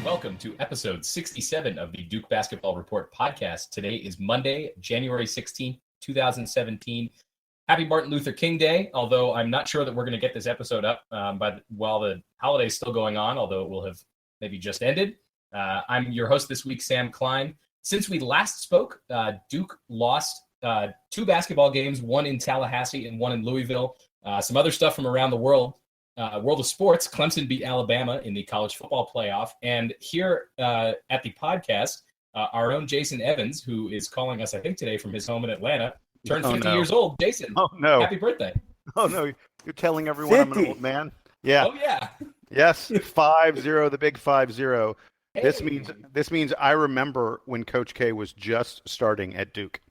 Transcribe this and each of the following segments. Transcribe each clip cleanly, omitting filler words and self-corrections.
welcome to episode 67 of the Duke Basketball Report podcast. Today is Monday, January 16th, 2017. Happy Martin Luther King Day, although I'm not sure that we're going to get this episode up while the holiday's still going on, although it will have maybe just ended. I'm your host this week, Sam Klein. Since we last spoke, Duke lost two basketball games, one in Tallahassee and one in Louisville. Some other stuff from around the world of sports. Clemson beat Alabama in the college football playoff. And here at the podcast, our own Jason Evans, who is calling us, I think, today from his home in Atlanta, turned 50 years old. Jason, happy birthday. Oh, no, you're telling everyone 50. I'm an old man? Yeah. Oh, yeah. Yes, 5-0, the big 5-0. Hey. This means I remember when Coach K was just starting at Duke.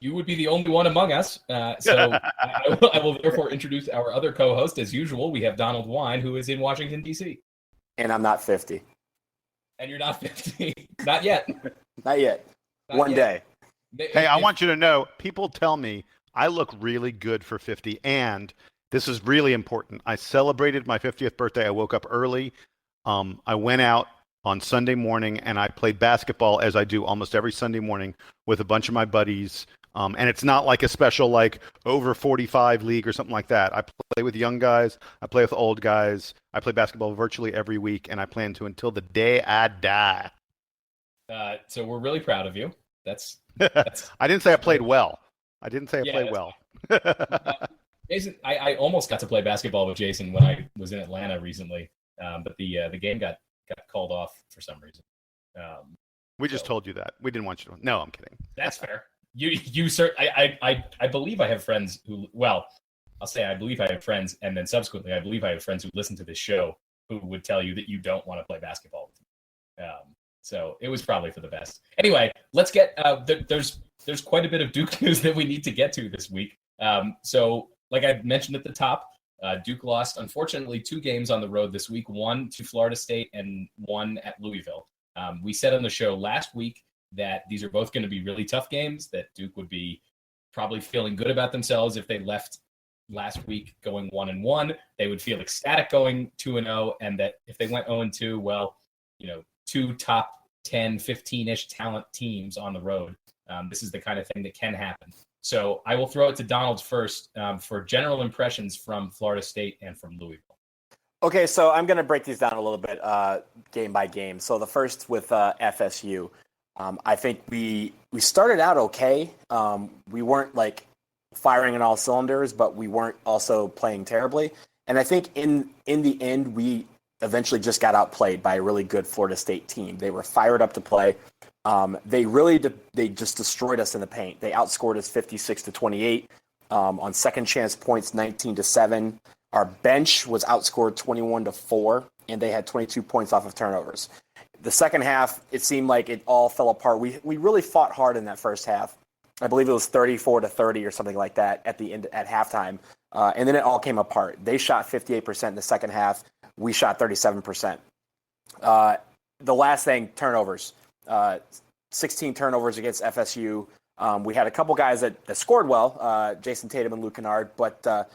You would be the only one among us. So I will therefore introduce our other co-host. As usual, we have Donald Wine, who is in Washington, D.C. And I'm not 50. And you're not 50. Not yet. Not yet. One day. Hey, I want you to know, people tell me I look really good for 50, and this is really important. I celebrated my 50th birthday. I woke up early. I went out on Sunday morning, and I played basketball, as I do almost every Sunday morning, with a bunch of my buddies. And it's not like a special, like, over 45 league or something like that. I play with young guys. I play with old guys. I play basketball virtually every week, and I plan to until the day I die. So we're really proud of you. That's I didn't say I played well. I played well. Jason, I almost got to play basketball with Jason when I was in Atlanta recently, but the game got called off for some reason. We just told you that. We didn't want you to. No, I'm kidding. That's fair. You sir, I believe I have friends who. Well, I'll say I believe I have friends, and then subsequently, I believe I have friends who listen to this show who would tell you that you don't want to play basketball with me. So it was probably for the best. Anyway, let's get. There's quite a bit of Duke news that we need to get to this week. So, like I mentioned at the top, Duke lost, unfortunately, 2 games on the road this week, one to Florida State and one at Louisville. We said on the show last week that these are both going to be really tough games, that Duke would be probably feeling good about themselves if they left last week going 1-1. They would feel ecstatic going 2-0, and that if they went 0-2, well, 2 top 10, 15-ish talent teams on the road. This is the kind of thing that can happen. So I will throw it to Donald first for general impressions from Florida State and from Louisville. Okay, so I'm going to break these down a little bit game by game. So the first with FSU. I think we started out okay. We weren't like firing on all cylinders, but we weren't also playing terribly. And I think in the end, we eventually just got outplayed by a really good Florida State team. They were fired up to play. They just destroyed us in the paint. They outscored us 56-28 on second chance points, 19-7. Our bench was outscored 21-4, and they had 22 points off of turnovers. The second half, it seemed like it all fell apart. We really fought hard in that first half. I believe it was 34-30 or something like that at the end at halftime, and then it all came apart. They shot 58% in the second half. We shot 37%. The last thing, turnovers. 16 turnovers against FSU. We had a couple guys that scored well, Jason Tatum and Luke Kennard, but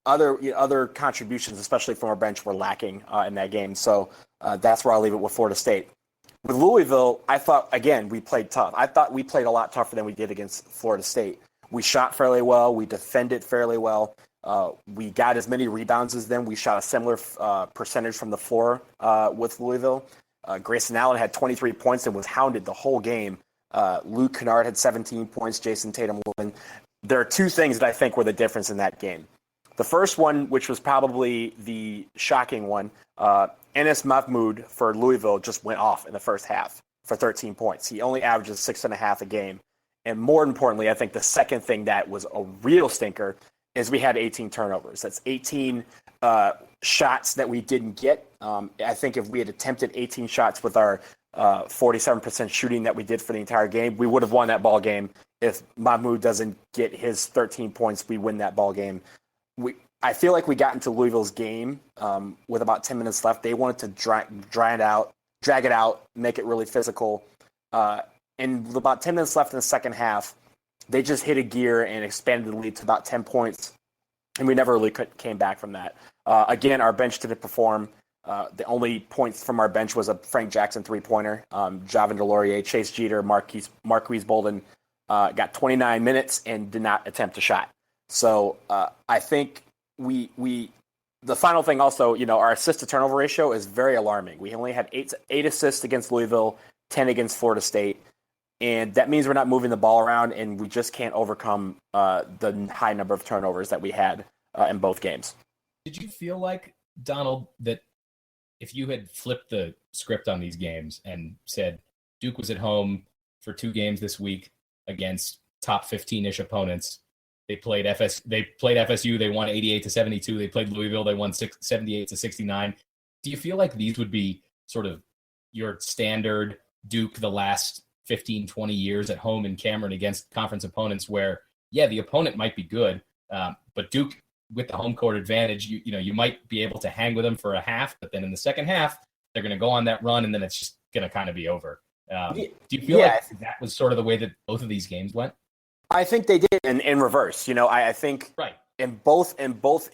other contributions, especially from our bench, were lacking in that game. So that's where I'll leave it with Florida State. With Louisville, I thought, again, we played tough. I thought we played a lot tougher than we did against Florida State. We shot fairly well. We defended fairly well. We got as many rebounds as them. We shot a similar percentage from the floor with Louisville. Grayson Allen had 23 points and was hounded the whole game. Luke Kennard had 17 points. Jason Tatum. There are 2 things that I think were the difference in that game. The first one, which was probably the shocking one, Enes Mahmoud for Louisville just went off in the first half for 13 points. He only averages 6.5 a game. And more importantly, I think the second thing that was a real stinker is we had 18 turnovers. That's 18 shots that we didn't get. I think if we had attempted 18 shots with our 47% shooting that we did for the entire game, we would have won that ball game. If Mahmoud doesn't get his 13 points, we win that ball game. I feel like we got into Louisville's game with about 10 minutes left. They wanted to drag it out, make it really physical. And with about 10 minutes left in the second half, they just hit a gear and expanded the lead to about 10 points. And we never really came back from that. Again, our bench didn't perform. The only points from our bench was a Frank Jackson three-pointer. Javin DeLaurier, Chase Jeter, Marquis Bolden got 29 minutes and did not attempt a shot. So I think the final thing also, our assist to turnover ratio is very alarming. We only had eight assists against Louisville, 10 against Florida State. And that means we're not moving the ball around, and we just can't overcome the high number of turnovers that we had in both games. Did you feel like, Donald, that if you had flipped the script on these games and said Duke was at home for 2 games this week against top 15-ish opponents, they played FSU, they won 88-72, they played Louisville, they won 78-69. Do you feel like these would be sort of your standard Duke the last 15, 20 years at home in Cameron against conference opponents where, yeah, the opponent might be good, but Duke, with the home court advantage, you might be able to hang with them for a half, but then in the second half, they're going to go on that run, and then it's just going to kind of be over. Do you feel like that was sort of the way that both of these games went? I think they did in reverse. I think right. in both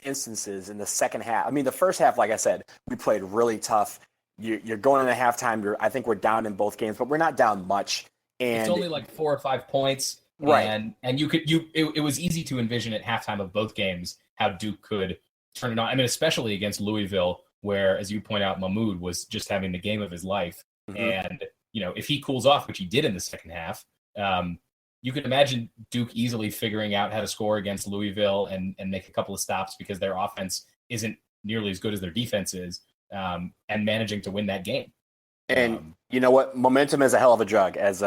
instances in the second half. I mean, the first half, like I said, we played really tough. You're going into halftime. I think we're down in both games, but we're not down much. And it's only like 4 or 5 points, right? And it was easy to envision at halftime of both games how Duke could turn it on. I mean, especially against Louisville, where, as you point out, Mahmoud was just having the game of his life. Mm-hmm. And if he cools off, which he did in the second half, you can imagine Duke easily figuring out how to score against Louisville and make a couple of stops because their offense isn't nearly as good as their defense is, and managing to win that game. And you know what? Momentum is a hell of a drug, as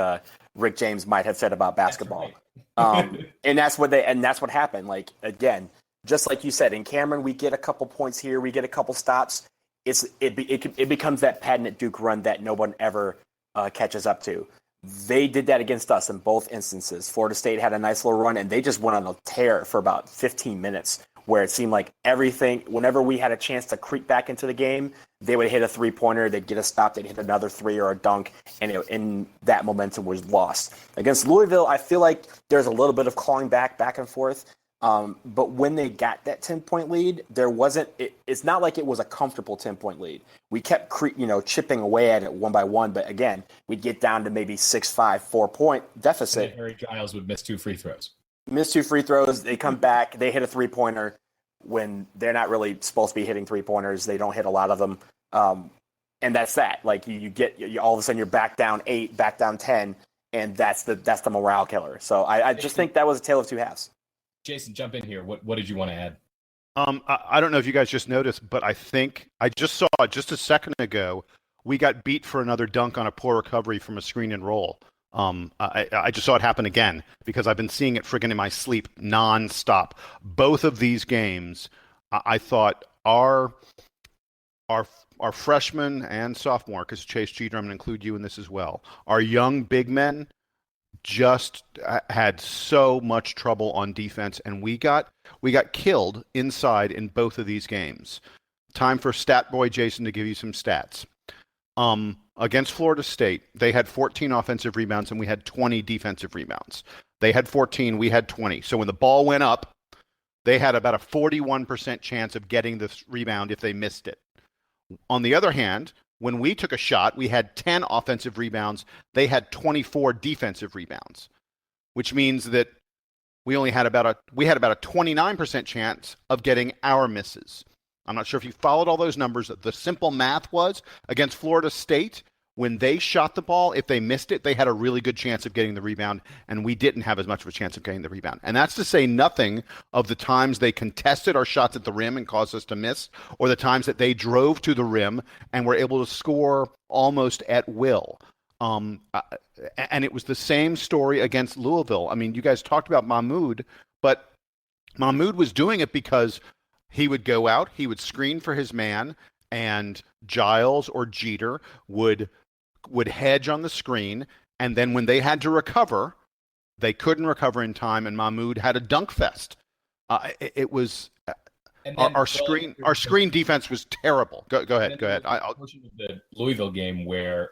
Rick James might have said about basketball. Right. And that's what happened. Like, again, just like you said, in Cameron, we get a couple points here, we get a couple stops. It becomes that patented Duke run that no one ever catches up to. They did that against us in both instances. Florida State had a nice little run, and they just went on a tear for about 15 minutes, where it seemed like everything, whenever we had a chance to creep back into the game, they would hit a three-pointer, they'd get a stop, they'd hit another three or a dunk, and that momentum was lost. Against Louisville, I feel like there's a little bit of clawing back and forth. But when they got that 10-point lead, it's not like it was a comfortable 10-point lead. We kept chipping away at it one by one, but again, we'd get down to maybe 6-5, 4-point deficit. And Harry Giles would miss 2 free throws. They come back, they hit a three-pointer when they're not really supposed to be hitting three-pointers. They don't hit a lot of them. And that's that. Like, you all of a sudden you're back down 8, back down 10, and that's the morale killer. So I just think that was a tale of two halves. Jason, jump in here. What did you want to add? I don't know if you guys just noticed, but I think I just saw just a second ago, we got beat for another dunk on a poor recovery from a screen and roll. I just saw it happen again because I've been seeing it friggin' in my sleep nonstop. Both of these games, I thought our freshman and sophomore, because Chase Jeter, I'm going to include you in this as well, our young big men just had so much trouble on defense, and we got killed inside in both of these games. Time for Stat Boy Jason to give you some stats. Against Florida State, they had 14 offensive rebounds and we had 20 defensive rebounds. They had 14, we had 20. So when the ball went up, they had about a 41% chance of getting the rebound if they missed it. On the other hand, when we took a shot, we had 10 offensive rebounds. They had 24 defensive rebounds, which means that we had about a 29% chance of getting our misses. I'm not sure if you followed all those numbers. The simple math was against Florida State, when they shot the ball, if they missed it, they had a really good chance of getting the rebound, and we didn't have as much of a chance of getting the rebound. And that's to say nothing of the times they contested our shots at the rim and caused us to miss, or the times that they drove to the rim and were able to score almost at will. And it was the same story against Louisville. I mean, you guys talked about Mahmoud, but Mahmoud was doing it because he would go out, he would screen for his man, and Giles or Jeter would hedge on the screen, and then when they had to recover, they couldn't recover in time, and Mahmoud had a dunk fest. It was our screen defense was terrible. Go ahead. I'll portion of the Louisville game where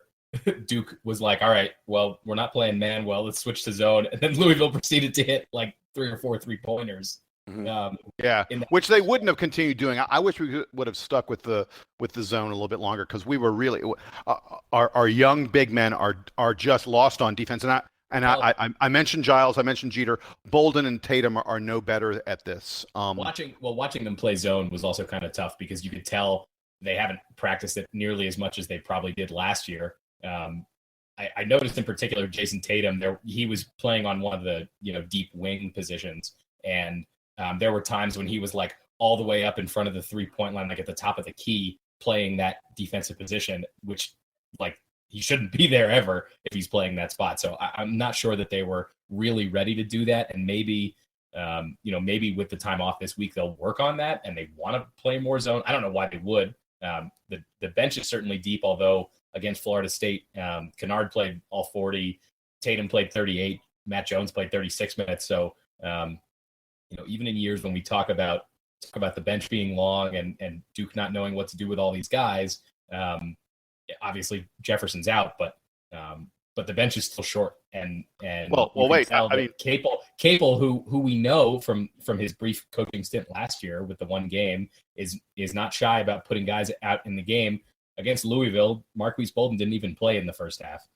Duke was like, "All right, well, we're not playing man well. Let's switch to zone," and then Louisville proceeded to hit like 3 or 4 3-pointers. Yeah, in that which they wouldn't have continued doing. I wish we would have stuck with the zone a little bit longer because we were really our young big men are just lost on defense. I mentioned Giles, I mentioned Jeter, Bolden and Tatum are no better at this. Watching them play zone was also kind of tough because you could tell they haven't practiced it nearly as much as they probably did last year. I noticed in particular Jason Tatum he was playing on one of the deep wing positions, and there were times when he was like all the way up in front of the 3-point line, like at the top of the key, playing that defensive position, which like he shouldn't be there ever if he's playing that spot. So I'm not sure that they were really ready to do that. And maybe, maybe with the time off this week, they'll work on that and they want to play more zone. I don't know why they would. The bench is certainly deep, although against Florida State, Kennard played all 40, Tatum played 38, Matt Jones played 36 minutes. So, even in years when we talk about the bench being long and Duke not knowing what to do with all these guys, obviously Jefferson's out, but the bench is still short. And wait. I mean, K-Ville, who we know from his brief coaching stint last year with the one game, is not shy about putting guys out in the game. Against Louisville, Marquis Bolden didn't even play in the first half.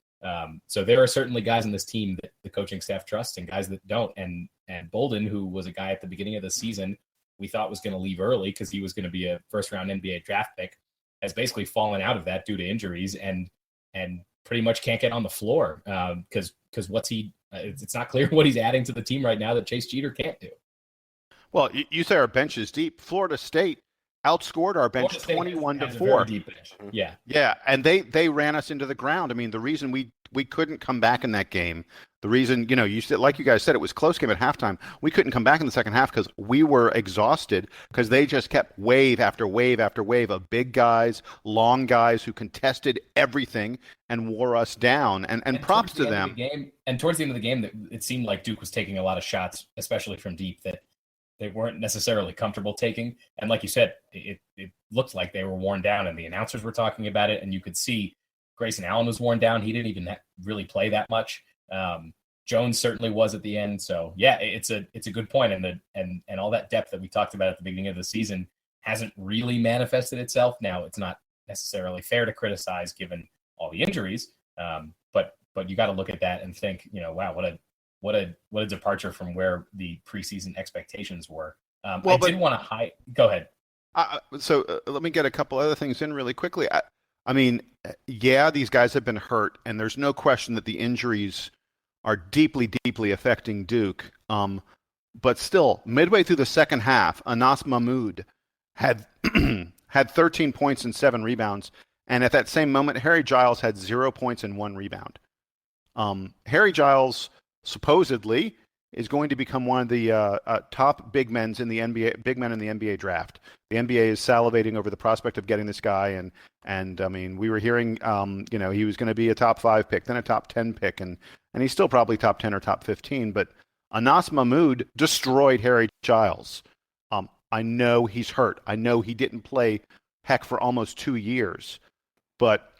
So there are certainly guys on this team that the coaching staff trusts and guys that don't. And Bolden, who was a guy at the beginning of the season we thought was going to leave early because he was going to be a first-round NBA draft pick, has basically fallen out of that due to injuries and pretty much can't get on the floor because it's not clear what he's adding to the team right now that Chase Jeter can't do. Well, you say our bench is deep. Florida State outscored our bench 21-4. Yeah, and they ran us into the ground. I mean, the reason we couldn't come back in that game, the reason you said, like you guys said, it was a close game at halftime. We couldn't come back in the second half because we were exhausted because they just kept wave after wave after wave of big guys, long guys who contested everything and wore us down. And props to them. And towards the end of the game, it seemed like Duke was taking a lot of shots, especially from deep, that they weren't necessarily comfortable taking. And like you said, it looked like they were worn down, and the announcers were talking about it, and you could see Grayson Allen was worn down. He didn't even really play that much. Jones certainly was at the end. So yeah, it's a good point. And all that depth that we talked about at the beginning of the season hasn't really manifested itself. Now, it's not necessarily fair to criticize given all the injuries. But you got to look at that and think, wow, what a departure from where the preseason expectations were. Didn't want to go ahead. So let me get a couple other things in really quickly. I mean, yeah, these guys have been hurt, and there's no question that the injuries are deeply, deeply affecting Duke. But still, midway through the second half, Anas Mahmoud had 13 points and 7 rebounds, and at that same moment, Harry Giles had 0 points and 1 rebound. Harry Giles supposedly is going to become one of the top big men in the NBA draft. The NBA is salivating over the prospect of getting this guy, and I mean, we were hearing, he was going to be a top 5 pick, then a top 10 pick, and he's still probably top 10 or top 15. But Anas Mahmoud destroyed Harry Giles. I know he's hurt. I know he didn't play for almost 2 years, but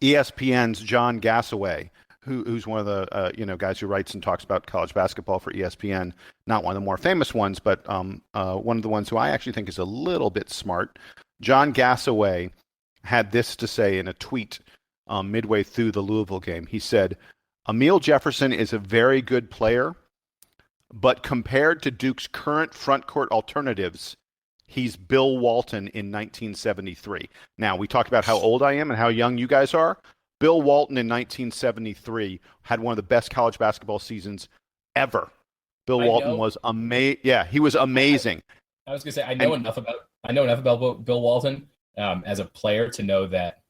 ESPN's John Gassaway, who's one of the guys who writes and talks about college basketball for ESPN, not one of the more famous ones, but one of the ones who I actually think is a little bit smart. John Gassaway had this to say in a tweet midway through the Louisville game. He said, "Amile Jefferson is a very good player, but compared to Duke's current front court alternatives, he's Bill Walton in 1973. Now, we talked about how old I am and how young you guys are. Bill Walton in 1973 had one of the best college basketball seasons ever. Bill Walton was amazing. Yeah, he was amazing. I was going to say, I know enough about Bill Walton as a player to know that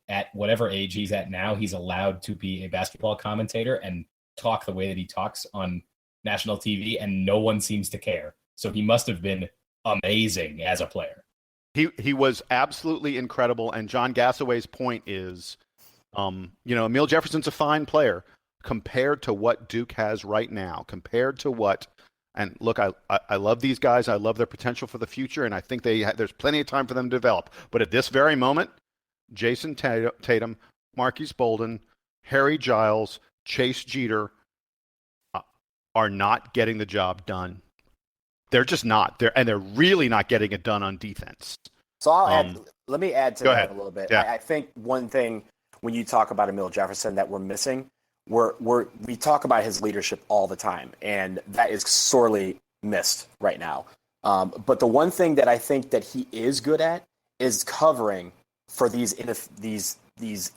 at whatever age he's at now, he's allowed to be a basketball commentator and talk the way that he talks on national TV, and no one seems to care. So he must have been amazing as a player. He was absolutely incredible. And John Gassaway's point is, Amile Jefferson's a fine player compared to what Duke has right now, and look, I love these guys. I love their potential for the future, and I think there's plenty of time for them to develop. But at this very moment, Jason Tatum, Marquis Bolden, Harry Giles, Chase Jeter are not getting the job done. they're just not. They're really not getting it done on defense. So let me add to Go that ahead. a little bit. Yeah. I think one thing when you talk about Amile Jefferson that we're missing, we talk about his leadership all the time, and that is sorely missed right now. But the one thing that I think that he is good at is covering for these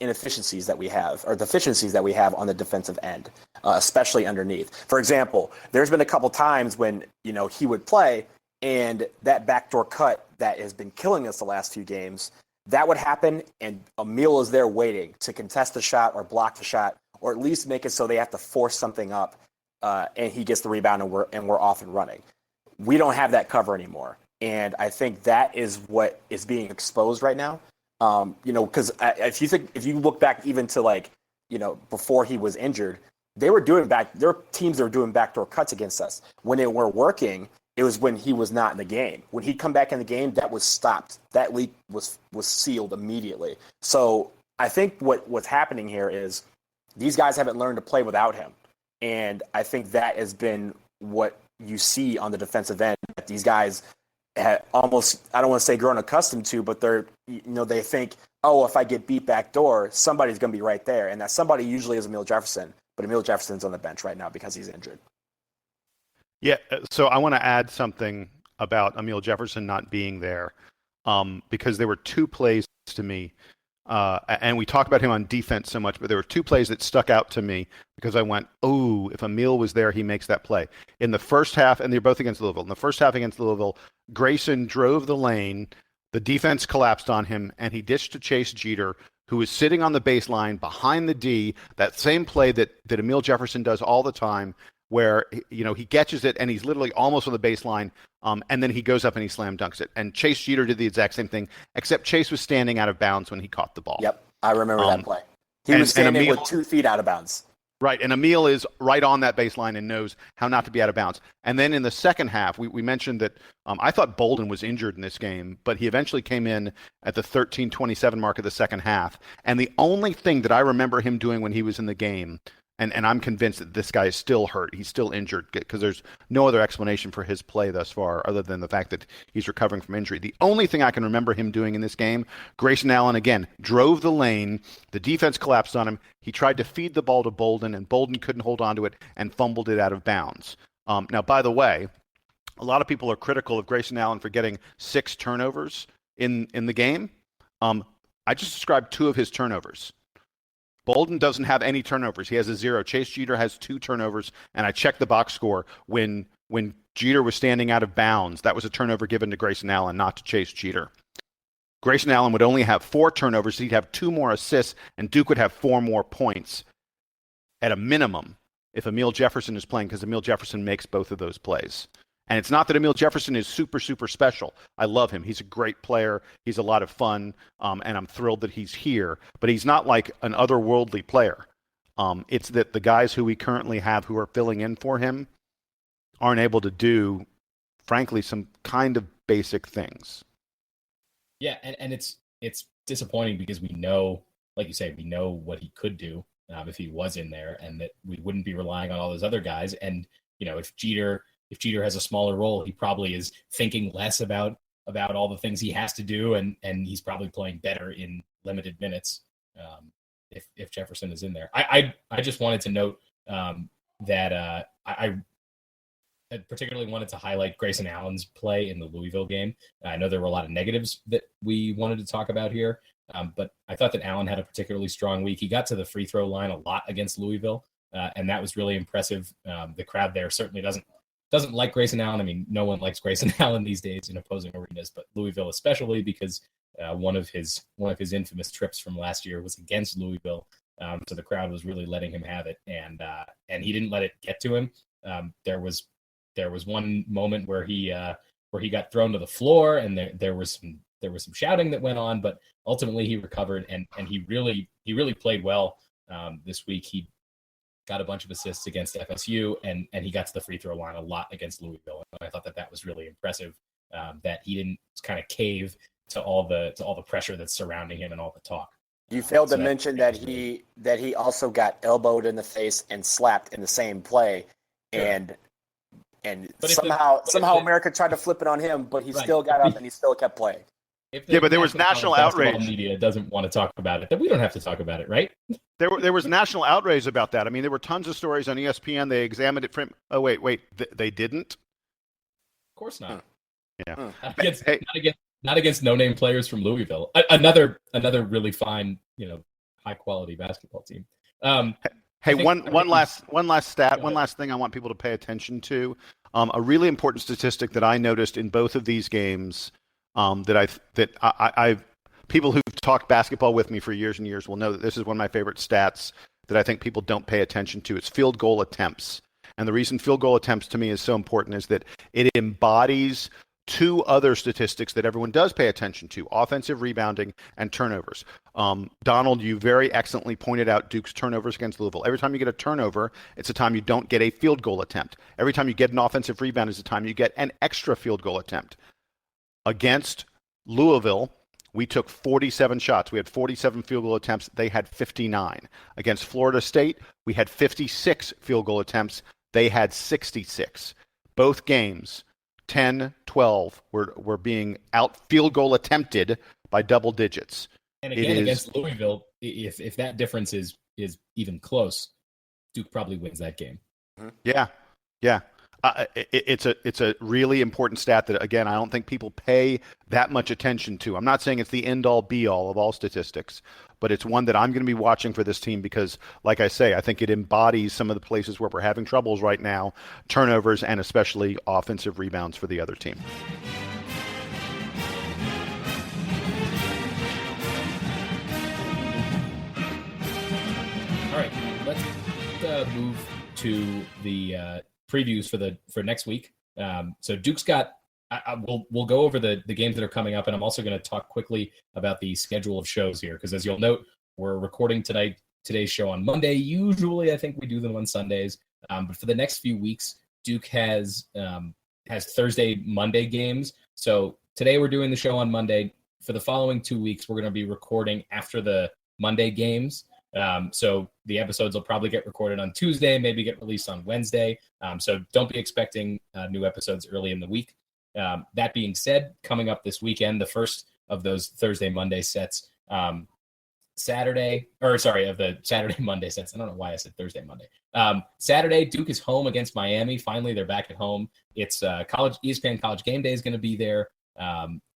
inefficiencies that we have, or deficiencies that we have on the defensive end, especially underneath. For example, there's been a couple times when he would play, and that backdoor cut that has been killing us the last few games, that would happen, and Amile is there waiting to contest the shot or block the shot, or at least make it so they have to force something up, and he gets the rebound, and we're off and running. We don't have that cover anymore, and I think that is what is being exposed right now. Because if you look back even to before he was injured, there were teams that were doing backdoor cuts against us. When they were working, it was when he was not in the game. When he'd come back in the game, that was stopped. That leak was sealed immediately. So I think what's happening here is these guys haven't learned to play without him. And I think that has been what you see on the defensive end, that these guys almost, I don't want to say grown accustomed to, but they think, oh, if I get beat back door, somebody's going to be right there. And that somebody usually is Amile Jefferson, but Amile Jefferson's on the bench right now because he's injured. Yeah, so I want to add something about Amile Jefferson not being there, because there were two plays to me, and we talk about him on defense so much, but there were two plays that stuck out to me because I went, oh, if Amile was there, he makes that play. In the first half, and they're both against Louisville. In the first half against Louisville, Grayson drove the lane, the defense collapsed on him, and he dished to Chase Jeter, who was sitting on the baseline behind the D, that same play that Amile Jefferson does all the time, where he catches it and he's literally almost on the baseline, and then he goes up and he slam dunks it. And Chase Jeter did the exact same thing, except Chase was standing out of bounds when he caught the ball. Yep, I remember that play. He was standing with 2 feet out of bounds. Right, and Amile is right on that baseline and knows how not to be out of bounds. And then in the second half, we mentioned that I thought Bolden was injured in this game, but he eventually came in at the 13:27 mark of the second half. And the only thing that I remember him doing when he was in the game, and I'm convinced that this guy is still hurt, he's still injured, because there's no other explanation for his play thus far other than the fact that he's recovering from injury. The only thing I can remember him doing in this game, Grayson Allen, again, drove the lane, the defense collapsed on him, he tried to feed the ball to Bolden, and Bolden couldn't hold on to it and fumbled it out of bounds. Now, by the way, a lot of people are critical of Grayson Allen for getting 6 turnovers in the game. I just described 2 of his turnovers. Bolden doesn't have any turnovers. He has a 0. Chase Jeter has 2 turnovers, and I checked the box score. When Jeter was standing out of bounds, that was a turnover given to Grayson Allen, not to Chase Jeter. Grayson Allen would only have 4 turnovers. He'd have 2 more assists, and Duke would have 4 more points at a minimum if Amile Jefferson is playing, because Amile Jefferson makes both of those plays. And it's not that Amile Jefferson is super, super special. I love him. He's a great player. He's a lot of fun, and I'm thrilled that he's here. But he's not like an otherworldly player. It's that the guys who we currently have who are filling in for him aren't able to do, frankly, some kind of basic things. Yeah, and it's disappointing because we know, like you say, we know what he could do if he was in there, and that we wouldn't be relying on all those other guys. And if Jeter has a smaller role, he probably is thinking less about all the things he has to do, and he's probably playing better in limited minutes if Jefferson is in there. I just wanted to note that I particularly wanted to highlight Grayson Allen's play in the Louisville game. I know there were a lot of negatives that we wanted to talk about here, but I thought that Allen had a particularly strong week. He got to the free throw line a lot against Louisville, and that was really impressive. The crowd there certainly doesn't like Grayson Allen. I mean, no one likes Grayson Allen these days in opposing arenas, but Louisville especially, because one of his infamous trips from last year was against Louisville. So the crowd was really letting him have it, and he didn't let it get to him. There was one moment where he got thrown to the floor, and there was some shouting that went on, but ultimately he recovered, and he really played well this week. He got a bunch of assists against FSU, and he got to the free throw line a lot against Louisville. And I thought that was really impressive, that he didn't kind of cave to all the pressure that's surrounding him and all the talk. You failed to mention that he also got elbowed in the face and slapped in the same play, sure. And And But somehow America tried to flip it on him, but he still got up and he still kept playing. But there was national outrage. Media doesn't want to talk about it. Then we don't have to talk about it, right? There was national outrage about that. I mean, there were tons of stories on ESPN. They examined it from. Oh wait, they didn't. Of course not. Yeah. Not against no-name players from Louisville. Another really fine, high-quality basketball team. One last stat, one last thing I want people to pay attention to. A really important statistic that I noticed in both of these games, people who've talked basketball with me for years and years will know that this is one of my favorite stats that I think people don't pay attention to. It's field goal attempts. And the reason field goal attempts to me is so important is that it embodies two other statistics that everyone does pay attention to: offensive rebounding and turnovers. Donald, you very excellently pointed out Duke's turnovers against Louisville. Every time you get a turnover, it's a time you don't get a field goal attempt. Every time you get an offensive rebound is a time you get an extra field goal attempt. Against Louisville, we took 47 shots. We had 47 field goal attempts. They had 59. Against Florida State, we had 56 field goal attempts. They had 66. Both games, 10, 12, were being out field goal attempted by double digits. And again, against Louisville, if that difference is even close, Duke probably wins that game. Yeah. It's a really important stat that, again, I don't think people pay that much attention to. I'm not saying it's the end-all, be-all of all statistics, but it's one that I'm going to be watching for this team because, like I say, I think it embodies some of the places where we're having troubles right now, turnovers and especially offensive rebounds for the other team. All right, let's move to the previews for next week. So Duke's got. We'll go over the games that are coming up, and I'm also going to talk quickly about the schedule of shows here, because as you'll note, we're recording today's show on Monday. Usually, I think we do them on Sundays, but for the next few weeks, Duke has Thursday, Monday games. So today we're doing the show on Monday. For the following 2 weeks, we're going to be recording after the Monday games. So the episodes will probably get recorded on Tuesday, maybe get released on Wednesday. So don't be expecting new episodes early in the week. That being said, coming up this weekend, the first of those Thursday, Monday sets, of the Saturday, Monday sets. I don't know why I said Thursday, Monday. Saturday, Duke is home against Miami. Finally, they're back at home. It's ESPN College Game Day is going to be there.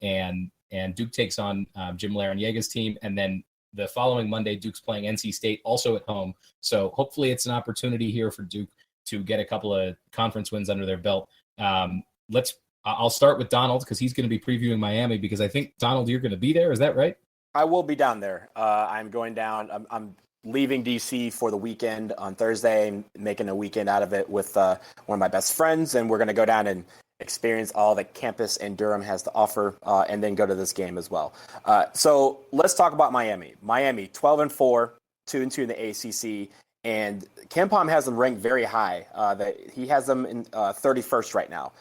And Duke takes on Jim Laranjega's team. And then the following Monday, Duke's playing NC State also at home. So hopefully it's an opportunity here for Duke to get a couple of conference wins under their belt. I'll start with Donald because he's going to be previewing Miami, because I think, Donald, you're going to be there. Is that right? I will be down there. I'm going down. I'm leaving DC for the weekend on Thursday and making a weekend out of it with one of my best friends. And we're going to go down and experience all that campus in Durham has to offer, and then go to this game as well. So let's talk about Miami. Miami, 12-4, 2-2 in the ACC. And KenPom has them ranked very high. He has them in 31st right now.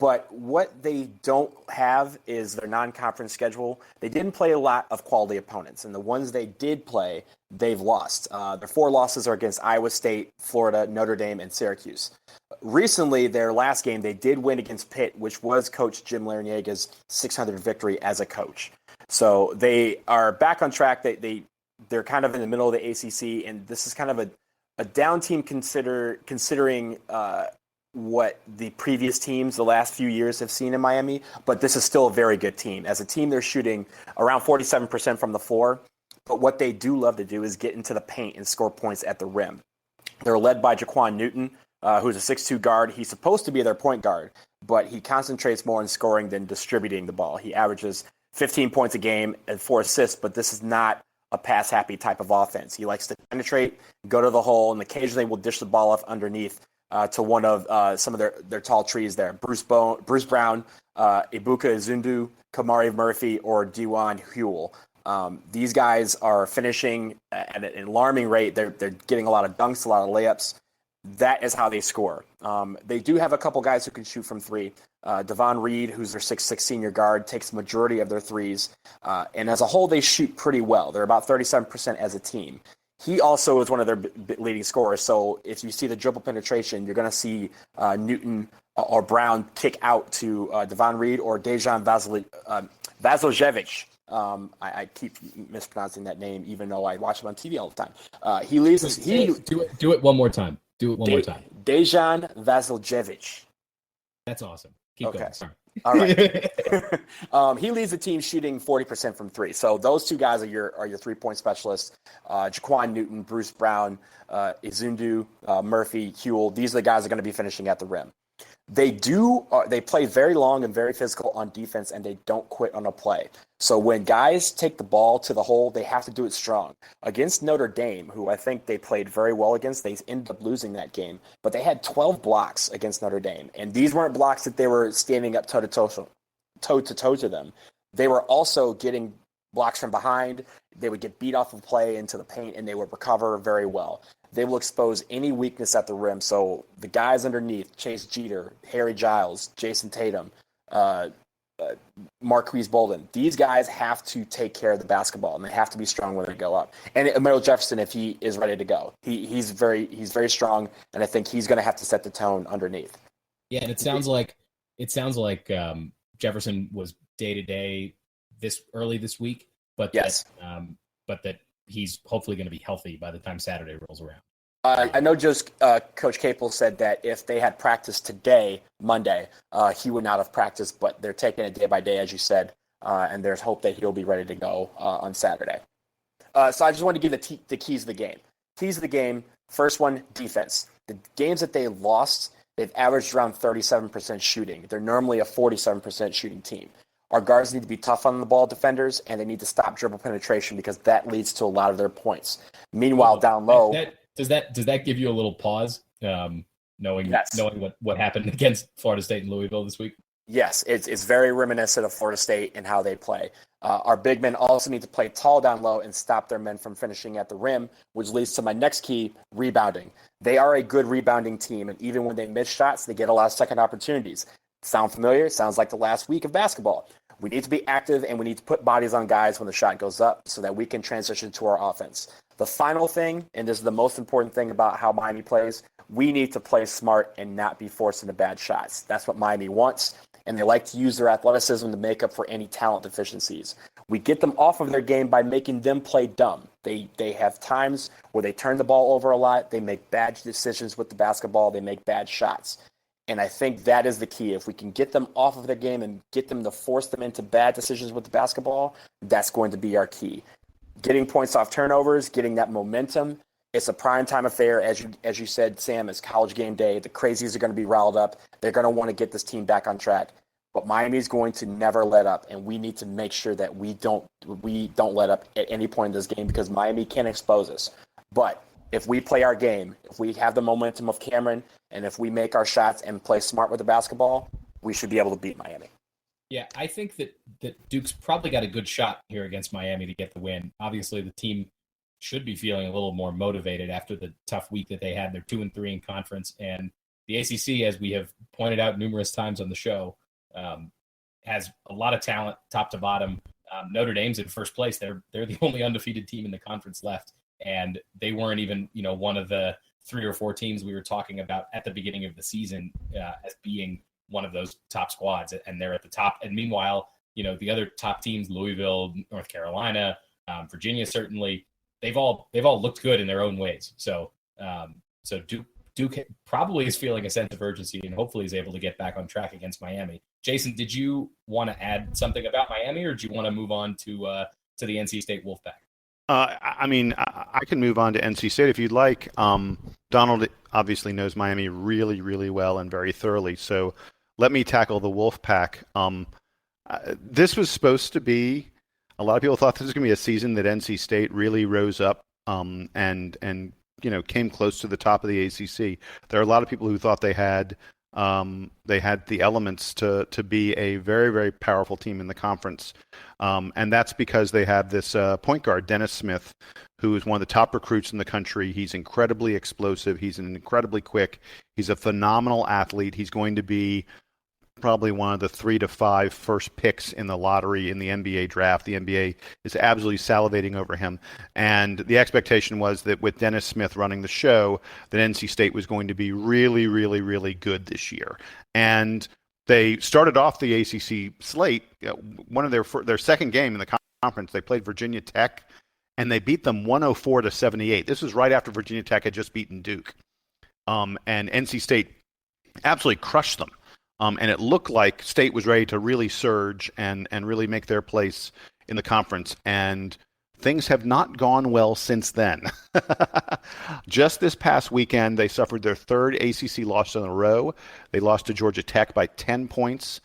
But what they don't have is their non-conference schedule. They didn't play a lot of quality opponents, and the ones they did play, they've lost. Their 4 losses are against Iowa State, Florida, Notre Dame, and Syracuse. Recently, their last game, they did win against Pitt, which was Coach Jim Laranjega's 600th victory as a coach. So they are back on track. They're kind of in the middle of the ACC, and this is kind of a down team considering what the previous teams the last few years have seen in Miami, but this is still a very good team. As a team, they're shooting around 47% from the floor, but what they do love to do is get into the paint and score points at the rim. They're led by Jaquan Newton, who's a 6'2 guard. He's supposed to be their point guard, but he concentrates more on scoring than distributing the ball. He averages 15 points a game and 4 assists, but this is not a pass-happy type of offense. He likes to penetrate, go to the hole, and occasionally will dish the ball off underneath to one of some of their tall trees there. Bruce Brown, Ibuka Izundu, Kamari Murphy, or Diwan Huel. These guys are finishing at an alarming rate. They're getting a lot of dunks, a lot of layups. That is how they score. They do have a couple guys who can shoot from 3. Devon Reed, who's their 6'6 senior guard, takes the majority of their threes. And as a whole, they shoot pretty well. They're about 37% as a team. He also is one of their leading scorers. So if you see the dribble penetration, you're going to see Newton or Brown kick out to Devon Reed or Dejan Vasiljevic. I keep mispronouncing that name, even though I watch him on TV all the time. He leaves. Do it one more time. Do it one more time. Dejan Vasiljevic. That's awesome. Keep going. Sorry. All right. He leads the team shooting 40% from three. So those two guys are your 3-point specialists. Jaquan Newton, Bruce Brown, Izundu, Murphy, Huell. These are the guys that are going to be finishing at the rim. They play very long and very physical on defense, and they don't quit on a play. So when guys take the ball to the hole, they have to do it strong. Against Notre Dame, who I think they played very well against, they ended up losing that game. But they had 12 blocks against Notre Dame, and these weren't blocks that they were standing up toe-to-toe to them. They were also getting blocks from behind. They would get beat off of play into the paint, and they would recover very well. They will expose any weakness at the rim. So the guys underneath, Chase Jeter, Harry Giles, Jason Tatum, Marquis Bolden, these guys have to take care of the basketball, and they have to be strong when they go up. And Amile Jefferson, if he is ready to go, he's very strong, and I think he's going to have to set the tone underneath. Yeah, and it sounds like Jefferson was day-to-day this week, but yes, that he's hopefully going to be healthy by the time Saturday rolls around. I know Coach K-Ville said that if they had practiced today, Monday, he would not have practiced, but they're taking it day by day, as you said, and there's hope that he'll be ready to go on Saturday. So I just want to give the keys of the game. Keys of the game, first one, defense. The games that they lost, they've averaged around 37% shooting. They're normally a 47% shooting team. Our guards need to be tough on the ball defenders, and they need to stop dribble penetration because that leads to a lot of their points. Meanwhile, down low, does that give you a little pause, knowing what happened against Florida State and Louisville this week? Yes, it's very reminiscent of Florida State and how they play. Our big men also need to play tall down low and stop their men from finishing at the rim, which leads to my next key, rebounding. They are a good rebounding team, and even when they miss shots, they get a lot of second opportunities. Sound familiar? Sounds like the last week of basketball. We need to be active, and we need to put bodies on guys when the shot goes up so that we can transition to our offense. The final thing, and this is the most important thing about how Miami plays, we need to play smart and not be forced into bad shots. That's what Miami wants, and they like to use their athleticism to make up for any talent deficiencies. We get them off of their game by making them play dumb. They have times where they turn the ball over a lot, they make bad decisions with the basketball, they make bad shots. And I think that is the key. If we can get them off of their game and get them to force them into bad decisions with the basketball, that's going to be our key. Getting points off turnovers, getting that momentum. It's a primetime affair, as you said, Sam. It's college game day. The crazies are going to be riled up. They're going to want to get this team back on track. But Miami's going to never let up, and we need to make sure that we don't let up at any point in this game because Miami can expose us. But if we play our game, if we have the momentum of Cameron, and if we make our shots and play smart with the basketball, we should be able to beat Miami. Yeah, I think that Duke's probably got a good shot here against Miami to get the win. Obviously, the team should be feeling a little more motivated after the tough week that they had. They're 2-3 in conference, and the ACC, as we have pointed out numerous times on the show, has a lot of talent, top to bottom. Notre Dame's in first place. They're the only undefeated team in the conference left, and they weren't even one of the 3 or 4 teams we were talking about at the beginning of the season as being one of those top squads, and they're at the top. And meanwhile, the other top teams, Louisville, North Carolina, Virginia, certainly, they've all looked good in their own ways. So Duke probably is feeling a sense of urgency and hopefully is able to get back on track against Miami. Jason, did you want to add something about Miami, or do you want to move on to the NC State Wolfpack? I can move on to NC State if you'd like. Donald obviously knows Miami really, really well and very thoroughly. So let me tackle the Wolfpack. This was supposed to be, a lot of people thought this was going to be a season that NC State really rose up and came close to the top of the ACC. There are a lot of people who thought they had the elements to be a very, very powerful team in the conference. And that's because they have this point guard, Dennis Smith, who is one of the top recruits in the country. He's incredibly explosive. He's incredibly quick. He's a phenomenal athlete. He's going to be probably one of the 3 to 5 first picks in the lottery in the NBA draft. The NBA is absolutely salivating over him. And the expectation was that with Dennis Smith running the show, that NC State was going to be really, really, really good this year. And they started off the ACC slate. One of their second game in the conference, they played Virginia Tech, and they beat them 104-78. This was right after Virginia Tech had just beaten Duke. And NC State absolutely crushed them. And it looked like State was ready to really surge and really make their place in the conference. And things have not gone well since then. Just this past weekend, they suffered their third ACC loss in a row. They lost to Georgia Tech by 10 points.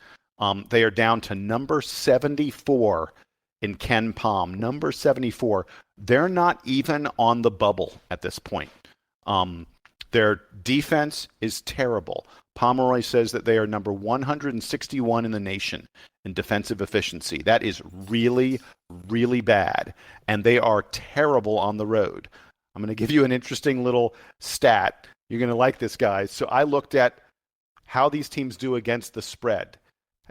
They are down to number 74 in Ken Palm. Number 74. They're not even on the bubble at this point. Their defense is terrible. Pomeroy says that they are number 161 in the nation in defensive efficiency. That is really, really bad. And they are terrible on the road. I'm going to give you an interesting little stat. You're going to like this, guys. So I looked at how these teams do against the spread.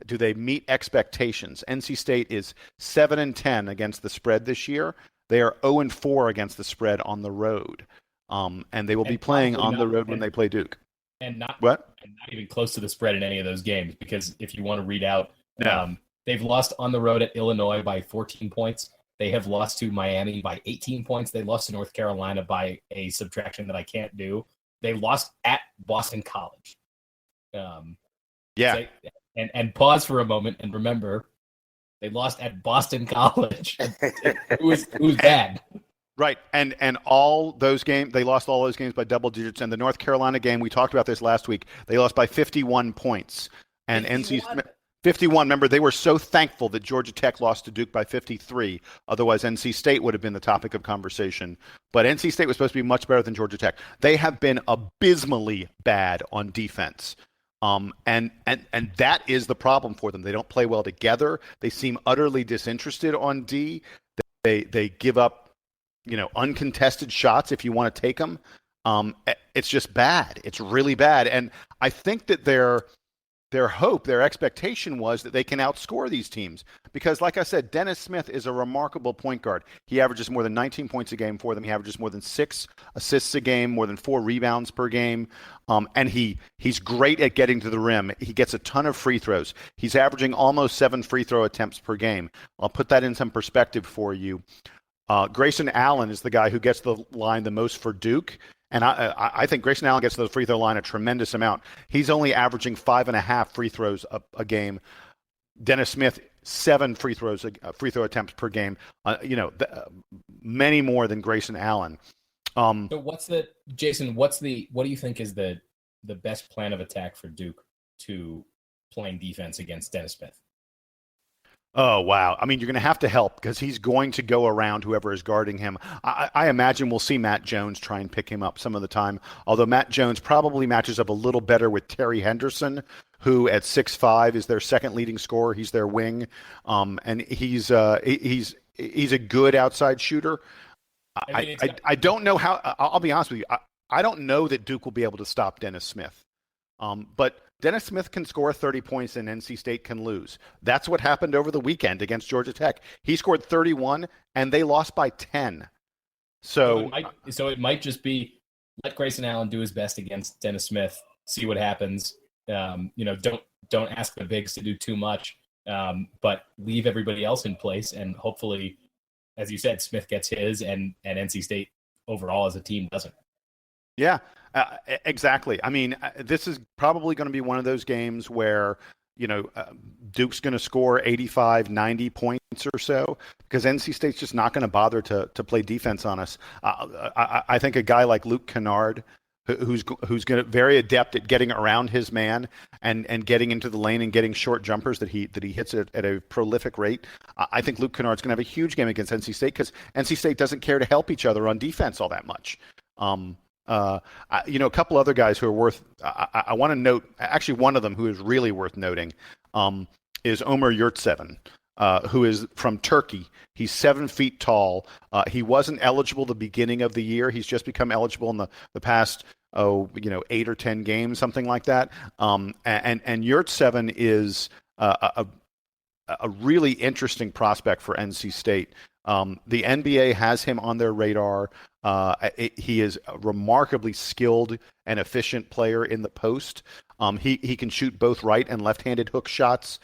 Do they meet expectations? NC State is 7-10 against the spread this year. They are 0-4 against the spread on the road. And they will be playing on the road when they play Duke. And not even close to the spread in any of those games, because if you want to read out, they've lost on the road at Illinois by 14 points. They have lost to Miami by 18 points. They lost to North Carolina by a subtraction that I can't do. They lost at Boston College. And pause for a moment and remember, they lost at Boston College. It was bad. Right, and all those games, they lost all those games by double digits. And the North Carolina game, we talked about this last week, they lost by 51 points. And 51, remember, they were so thankful that Georgia Tech lost to Duke by 53. Otherwise, NC State would have been the topic of conversation. But NC State was supposed to be much better than Georgia Tech. They have been abysmally bad on defense. And that is the problem for them. They don't play well together. They seem utterly disinterested on D. They give up uncontested shots if you want to take them. It's just bad. It's really bad. And I think that their expectation was that they can outscore these teams. Because, like I said, Dennis Smith is a remarkable point guard. He averages more than 19 points a game for them. He averages more than 6 assists a game, more than 4 rebounds per game. And he's great at getting to the rim. He gets a ton of free throws. He's averaging almost 7 free throw attempts per game. I'll put that in some perspective for you. Grayson Allen is the guy who gets the line the most for Duke, and I think Grayson Allen gets to the free throw line a tremendous amount. He's only averaging 5.5 free throws a game. Dennis Smith, 7 free throw attempts per game. Many more than Grayson Allen. So what do you think is the best plan of attack for Duke to playing defense against Dennis Smith? Oh, wow. I mean, you're going to have to help because he's going to go around whoever is guarding him. I imagine we'll see Matt Jones try and pick him up some of the time, although Matt Jones probably matches up a little better with Terry Henderson, who at 6'5" is their second leading scorer. He's their wing, and he's a good outside shooter. I don't know how – I'll be honest with you. I don't know that Duke will be able to stop Dennis Smith. But Dennis Smith can score 30 points and NC State can lose. That's what happened over the weekend against Georgia Tech. He scored 31 and they lost by 10. So it might just be let Grayson Allen do his best against Dennis Smith, see what happens. Don't ask the bigs to do too much, but leave everybody else in place. And hopefully, as you said, Smith gets his and NC State overall as a team doesn't. Yeah, exactly. I mean, this is probably going to be one of those games where, Duke's going to score 85, 90 points or so because NC State's just not going to bother to play defense on us. I think a guy like Luke Kennard, who's going to very adept at getting around his man and getting into the lane and getting short jumpers that he hits at a prolific rate. I think Luke Kennard's going to have a huge game against NC State because NC State doesn't care to help each other on defense all that much. A couple other guys who are worth. I want to note. Actually, one of them who is really worth noting is Omer Yurtseven, who is from Turkey. He's 7 feet tall. He wasn't eligible the beginning of the year. He's just become eligible in the past 8 or 10 games, something like that. And Yurtseven is a really interesting prospect for NC State. The NBA has him on their radar. He is a remarkably skilled and efficient player in the post. He can shoot both right and left-handed hook shots.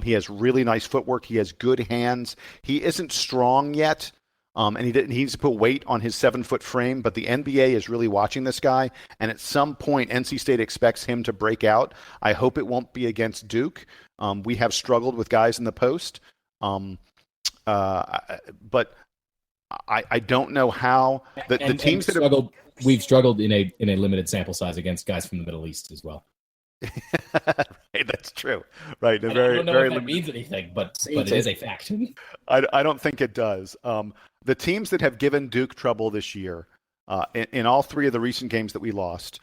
He has really nice footwork. He has good hands. He isn't strong yet, and he needs to put weight on his 7-foot frame, but the NBA is really watching this guy, and at some point, NC State expects him to break out. I hope it won't be against Duke. We have struggled with guys in the post, but I don't know how the teams that struggled. We've struggled in a limited sample size against guys from the Middle East as well. Right, that's true. Right, I don't know if that means anything, but it is a fact. I don't think it does. The teams that have given Duke trouble this year, in all 3 of the recent games that we lost,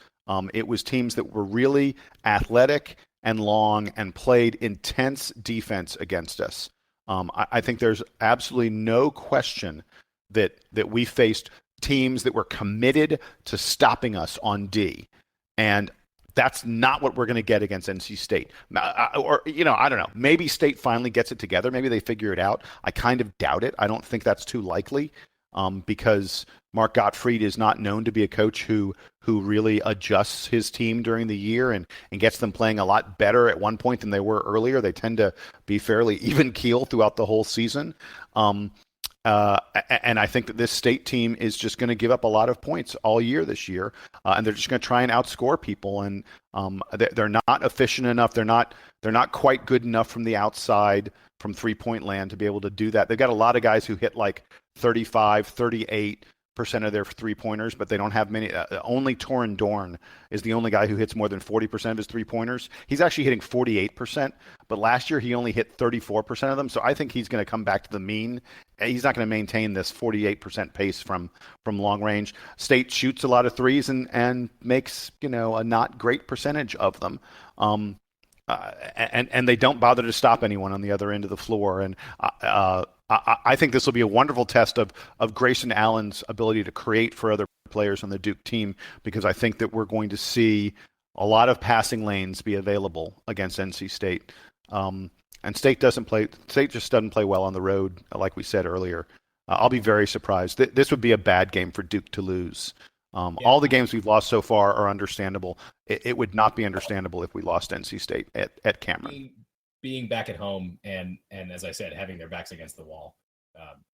it was teams that were really athletic and long and played intense defense against us. I think there's absolutely no question that we faced teams that were committed to stopping us on D. And that's not what we're going to get against NC State. I don't know. Maybe State finally gets it together. Maybe they figure it out. I kind of doubt it. I don't think that's too likely because Mark Gottfried is not known to be a coach who really adjusts his team during the year and gets them playing a lot better at one point than they were earlier. They tend to be fairly even keel throughout the whole season. And I think that this State team is just going to give up a lot of points all year this year, and they're just going to try and outscore people. And they're not efficient enough. They're not quite good enough from the outside, from three-point land to be able to do that. They've got a lot of guys who hit like 35, 38% of their three-pointers, but they don't have many. Only Torin Dorn is the only guy who hits more than 40% of his three-pointers. He's actually hitting 48%, but last year he only hit 34% of them, so I think he's going to come back to the mean. He's not going to maintain this 48% pace from long range. State shoots a lot of threes and makes a not great percentage of them. And they don't bother to stop anyone on the other end of the floor. And I think this will be a wonderful test of Grayson Allen's ability to create for other players on the Duke team, because I think that we're going to see a lot of passing lanes be available against NC State. And State just doesn't play well on the road, like we said earlier. I'll be very surprised. This would be a bad game for Duke to lose. All the games we've lost so far are understandable. It would not be understandable if we lost NC State at Cameron. Being back at home and as I said, having their backs against the wall,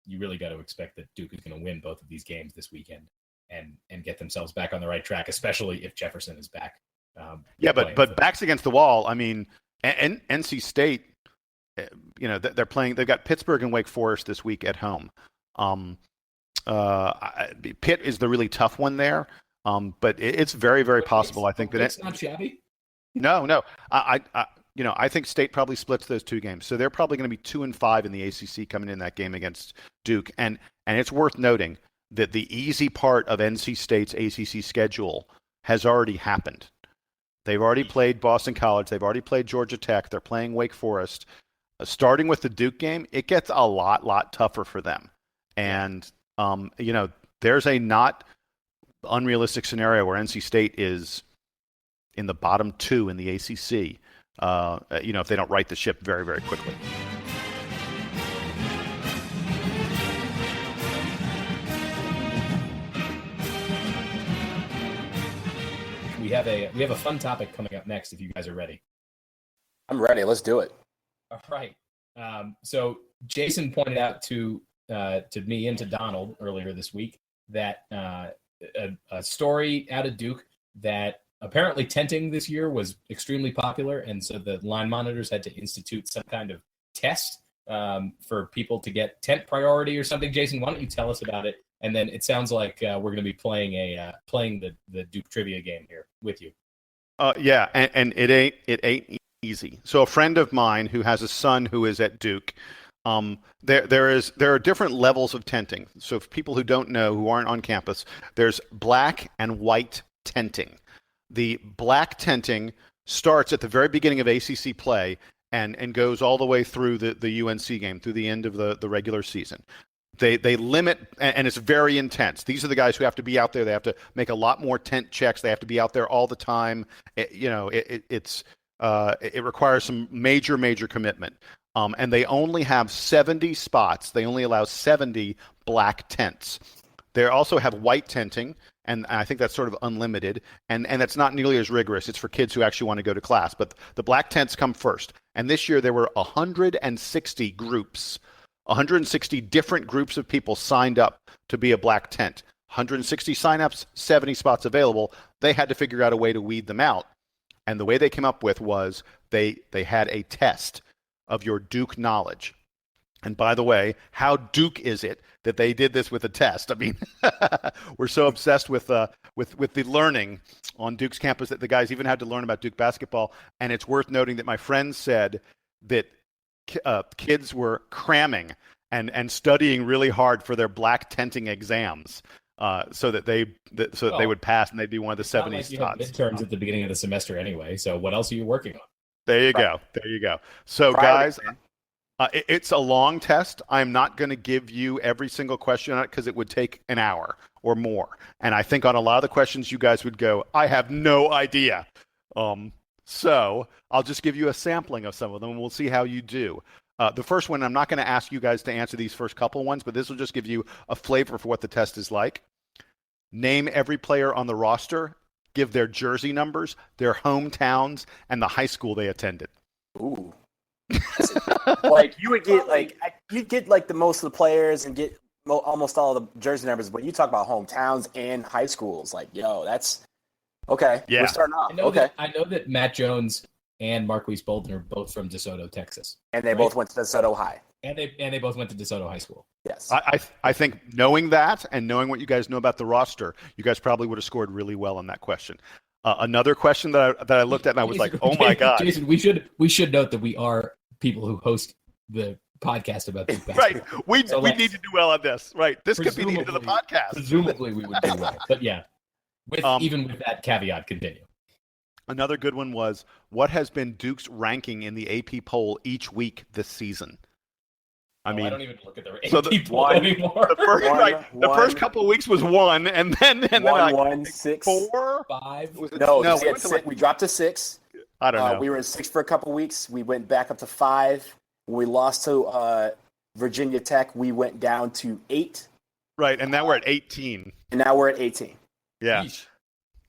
you really got to expect that Duke is going to win both of these games this weekend and get themselves back on the right track, especially if Jefferson is back. But backs against the wall. I mean, NC State, they're playing. They've got Pittsburgh and Wake Forest this week at home. Pitt is the really tough one there, but it's very, very possible. I think that it's not shabby. No. I think State probably splits those 2 games, so they're probably going to be 2-5 in the ACC coming in that game against Duke. And it's worth noting that the easy part of NC State's ACC schedule has already happened. They've already played Boston College. They've already played Georgia Tech. They're playing Wake Forest. Starting with the Duke game, it gets a lot tougher for them. And there's a not unrealistic scenario where NC State is in the bottom 2 in the ACC, if they don't right the ship very, very quickly. We have a fun topic coming up next if you guys are ready. I'm ready. Let's do it. All right. So Jason pointed out to me and to Donald earlier this week that a story out of Duke that apparently tenting this year was extremely popular, and so the line monitors had to institute some kind of test for people to get tent priority or something. Jason, why don't you tell us about it? And then it sounds like we're going to be playing the Duke trivia game here with you. Yeah, and it ain't easy. So a friend of mine who has a son who is at Duke. There are different levels of tenting. So for people who don't know, who aren't on campus, there's black and white tenting. The black tenting starts at the very beginning of ACC play and goes all the way through the UNC game, through the end of the regular season. they limit, and it's very intense. These are the guys who have to be out there. They have to make a lot more tent checks. They have to be out there all the time. It requires some major commitment. And they only have 70 spots. They only allow 70 black tents. They also have white tenting, and I think that's sort of unlimited, and that's not nearly as rigorous. It's for kids who actually want to go to class. But the black tents come first. And this year there were 160 groups, 160 different groups of people signed up to be a black tent. 160 signups, 70 spots available. They had to figure out a way to weed them out. And the way they came up with was they had a test of your Duke knowledge. And by the way, how Duke is it that they did this with a test? I mean, we're so obsessed with the learning on Duke's campus that the guys even had to learn about Duke basketball. And it's worth noting that my friends said that kids were cramming and studying really hard for their black tenting exams, so that they would pass and they'd be one of the 70 spots. Midterms at the beginning of the semester anyway. So what else are you working on? There you go. So guys. It's a long test. I'm not going to give you every single question on it because it would take an hour or more. And I think on a lot of the questions, you guys would go, I have no idea. So I'll just give you a sampling of some of them, and we'll see how you do. The first one, I'm not going to ask you guys to answer these first couple ones, but this will just give you a flavor for what the test is like. Name every player on the roster, give their jersey numbers, their hometowns, and the high school they attended. Ooh. Like you would get you'd get like the most of the players and get almost all the jersey numbers, but you talk about hometowns and high schools. Like, yo, that's okay. Yeah, we're starting off. I know that Matt Jones and Marquis Bolden are both from DeSoto, Texas, and they both went to DeSoto High. And they both went to DeSoto High School. Yes, I think knowing that and knowing what you guys know about the roster, you guys probably would have scored really well on that question. Another question that I looked at and I was like, oh my god, Jason, we should note that we are people who host the podcast about the basketball. Right. We need to do well on this. Right. This could be the end of the podcast. Presumably we would do well. But yeah, even with that caveat, continue. Another good one was, what has been Duke's ranking in the AP poll each week this season? I mean, I don't even look at the AP poll anymore. The first couple of weeks was 1, and then 1, 6, 4, 5. No, we dropped to 6. I don't know. We were in 6 for a couple weeks. We went back up to 5. When we lost to Virginia Tech, we went down to 8. Right, and now we're at 18. And now we're at 18. Yeah. Yeesh.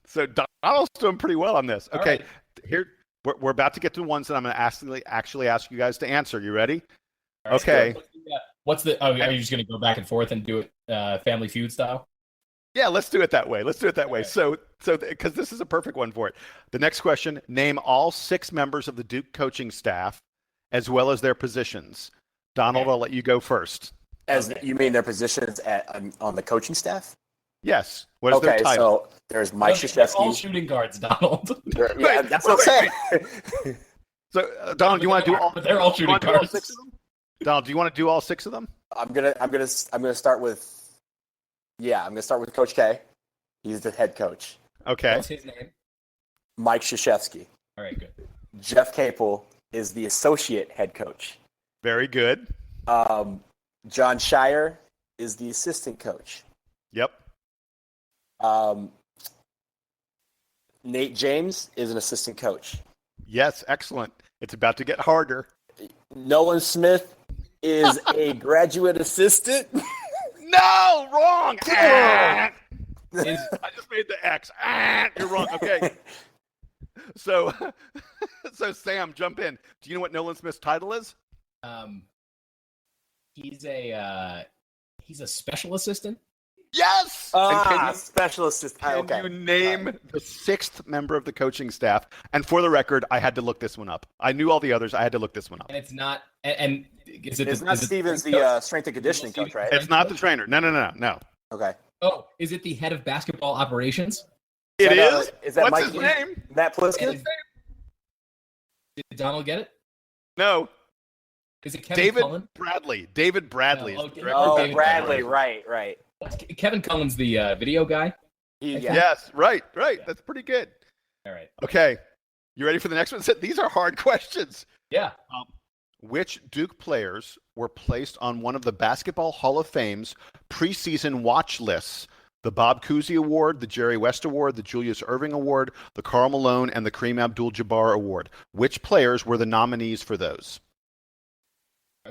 So Donald's doing pretty well on this. Okay, right. Here we're about to get to the ones that I'm going to actually ask you guys to answer. You ready? Right, okay. So are you just going to go back and forth and do it Family Feud style? Yeah, let's do it that way. Okay. So because this is a perfect one for it. The next question, name all 6 members of the Duke coaching staff as well as their positions. Donald, I'll let you go first. You mean their positions on the coaching staff? Yes. What is their title? So there's Mike Krzyzewski. They're all shooting guards, Donald. Yeah, that's what I'm saying. So Donald, do you want to do all? They're all shooting guards. 6 of them? Donald, do you want to do all 6 of them? I'm gonna start with. Yeah, I'm gonna start with Coach K. He's the head coach. Okay. What's his name? Mike Krzyzewski. All right, good. Jeff Capel is the associate head coach. Very good. John Shire is the assistant coach. Yep. Nate James is an assistant coach. Yes, excellent. It's about to get harder. Nolan Smith is a graduate assistant. No, wrong. I just made the X. You're wrong. Okay. So Sam, jump in. Do you know what Nolan Smith's title is? He's a special assistant. Yes. Special assistant. Can you name the 6th member of the coaching staff? And for the record, I had to look this one up. I knew all the others. I had to look this one up. And it's not. And is it? It's not Stevens, the strength and conditioning coach, right? It's not the trainer. No. Okay. Oh, is it the head of basketball operations? It is. Is that What's his name? Matt Pliskin? Did Donald get it? No. Is it Kevin Cullen? David Bradley. Bradley. Right. Kevin Cullen's the video guy. Yes, right. Yeah. That's pretty good. All right. Okay. You ready for the next one? These are hard questions. Yeah. Which Duke players were placed on one of the Basketball Hall of Fame's preseason watch lists? The Bob Cousy Award, the Jerry West Award, the Julius Erving Award, the Karl Malone, and the Kareem Abdul-Jabbar Award. Which players were the nominees for those?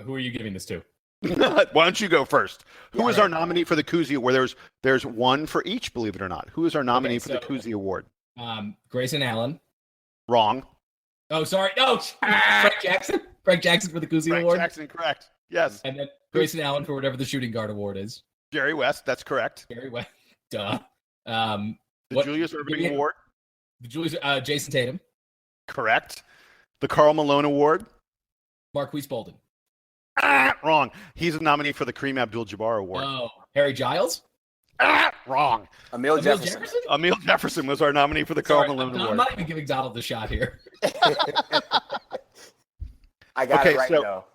Who are you giving this to? Why don't you go first? Who is our nominee for the Cousy Award? There's one for each, believe it or not. Who is our nominee for the Cousy Award? Grayson Allen. Wrong. Oh, sorry. No, Frank Jackson. Frank Jackson for the Cousy Award. Frank Jackson, correct. Yes. And then Grayson Allen for whatever the shooting guard award is. Jerry West, that's correct. Jerry West. Duh. The Julius Erving Award. The Julius Jason Tatum. Correct. The Karl Malone Award. Marquis Bolden. Wrong. He's a nominee for the Kareem Abdul-Jabbar Award. Oh, Harry Giles. Wrong. Amile Jefferson. Amile Jefferson was our nominee for the Karl Malone Award. I'm not even giving Donald the shot here. I got it right now.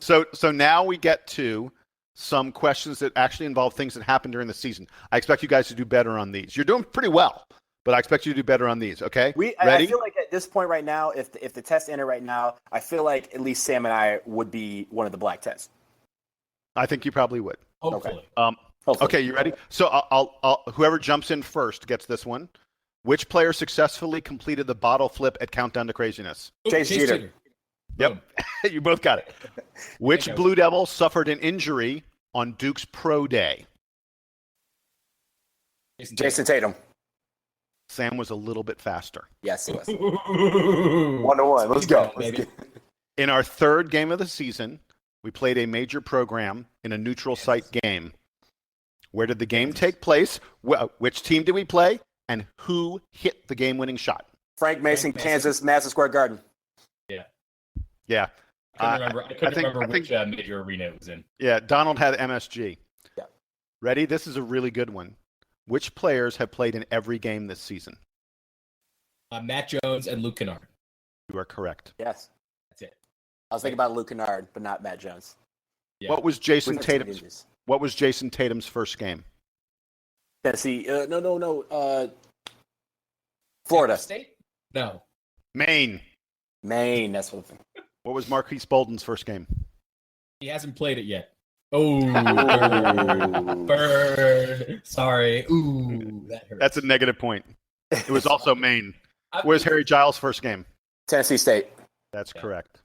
So now we get to some questions that actually involve things that happened during the season. I expect you guys to do better on these. You're doing pretty well, but I expect you to do better on these, okay? Ready? I feel like at this point right now, if the test ended right now, I feel like at least Sam and I would be one of the black tests. I think you probably would. Hopefully. Okay, you ready? So I'll whoever jumps in first gets this one. Which player successfully completed the bottle flip at Countdown to Craziness? Chase Jeter. Yep. You both got it. Which Blue Devil suffered an injury on Duke's Pro Day? Jason Tatum. Sam was a little bit faster. Yes, he was. 1-1. Let's go. In our third game of the season, we played a major program in a neutral site game. Where did the game take place? Which team did we play? And who hit the game-winning shot? Frank Mason, Kansas, Madison Square Garden. Yeah. I couldn't remember which major arena it was in. Yeah, Donald had MSG. Yeah. Ready? This is a really good one. Which players have played in every game this season? Matt Jones and Luke Kennard. You are correct. Yes. That's it. I was thinking about Luke Kennard, but not Matt Jones. Yeah. What was Jason Tatum's first game? Tennessee. No. Florida. State? No. Maine. That's what I'm thinking. What was Marquis Bolden's first game? He hasn't played it yet. Oh, burn. Sorry. Ooh, that hurts. That's a negative point. It was also Maine. Where's Harry Giles' first game? Tennessee State. That's correct.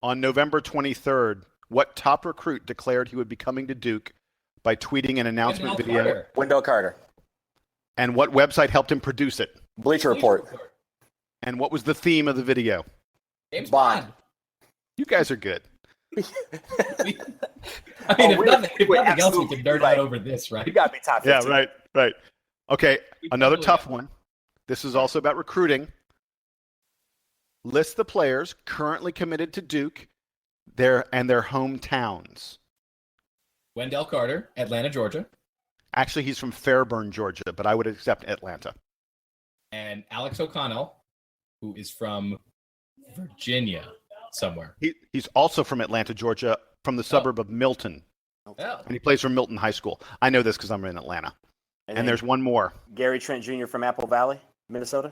On November 23rd, what top recruit declared he would be coming to Duke by tweeting an announcement video? Wendell Carter. And what website helped him produce it? Bleacher Report. And what was the theme of the video? James Bond. You guys are good. If nothing else, we can nerd out over this, right? You got to be top 15. Yeah, right. Okay, another tough one. This is also about recruiting. List the players currently committed to Duke, their hometowns. Wendell Carter, Atlanta, Georgia. Actually, he's from Fairburn, Georgia, but I would accept Atlanta. And Alex O'Connell, who is from Virginia somewhere. He's also from Atlanta, Georgia, from the suburb of Milton. Oh. And he plays for Milton High School. I know this because I'm in Atlanta. And there's one more. Gary Trent Jr. from Apple Valley, Minnesota.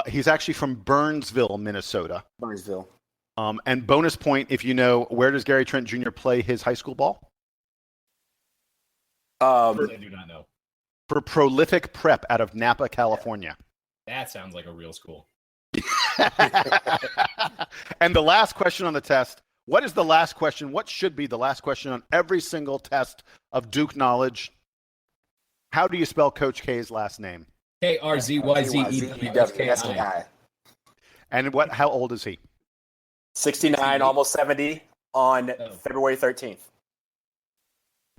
He's actually from Burnsville, Minnesota. Burnsville. And bonus point, if you know, where does Gary Trent Jr. play his high school ball? I do not know. For Prolific Prep out of Napa, California. That sounds like a real school. And the last question on the test, what is the last question? What should be the last question on every single test of Duke knowledge? How do you spell Coach K's last name? K-R-Z-Y-Z-E-W-S-K-I. And how old is he? 69, almost 70 on February 13th.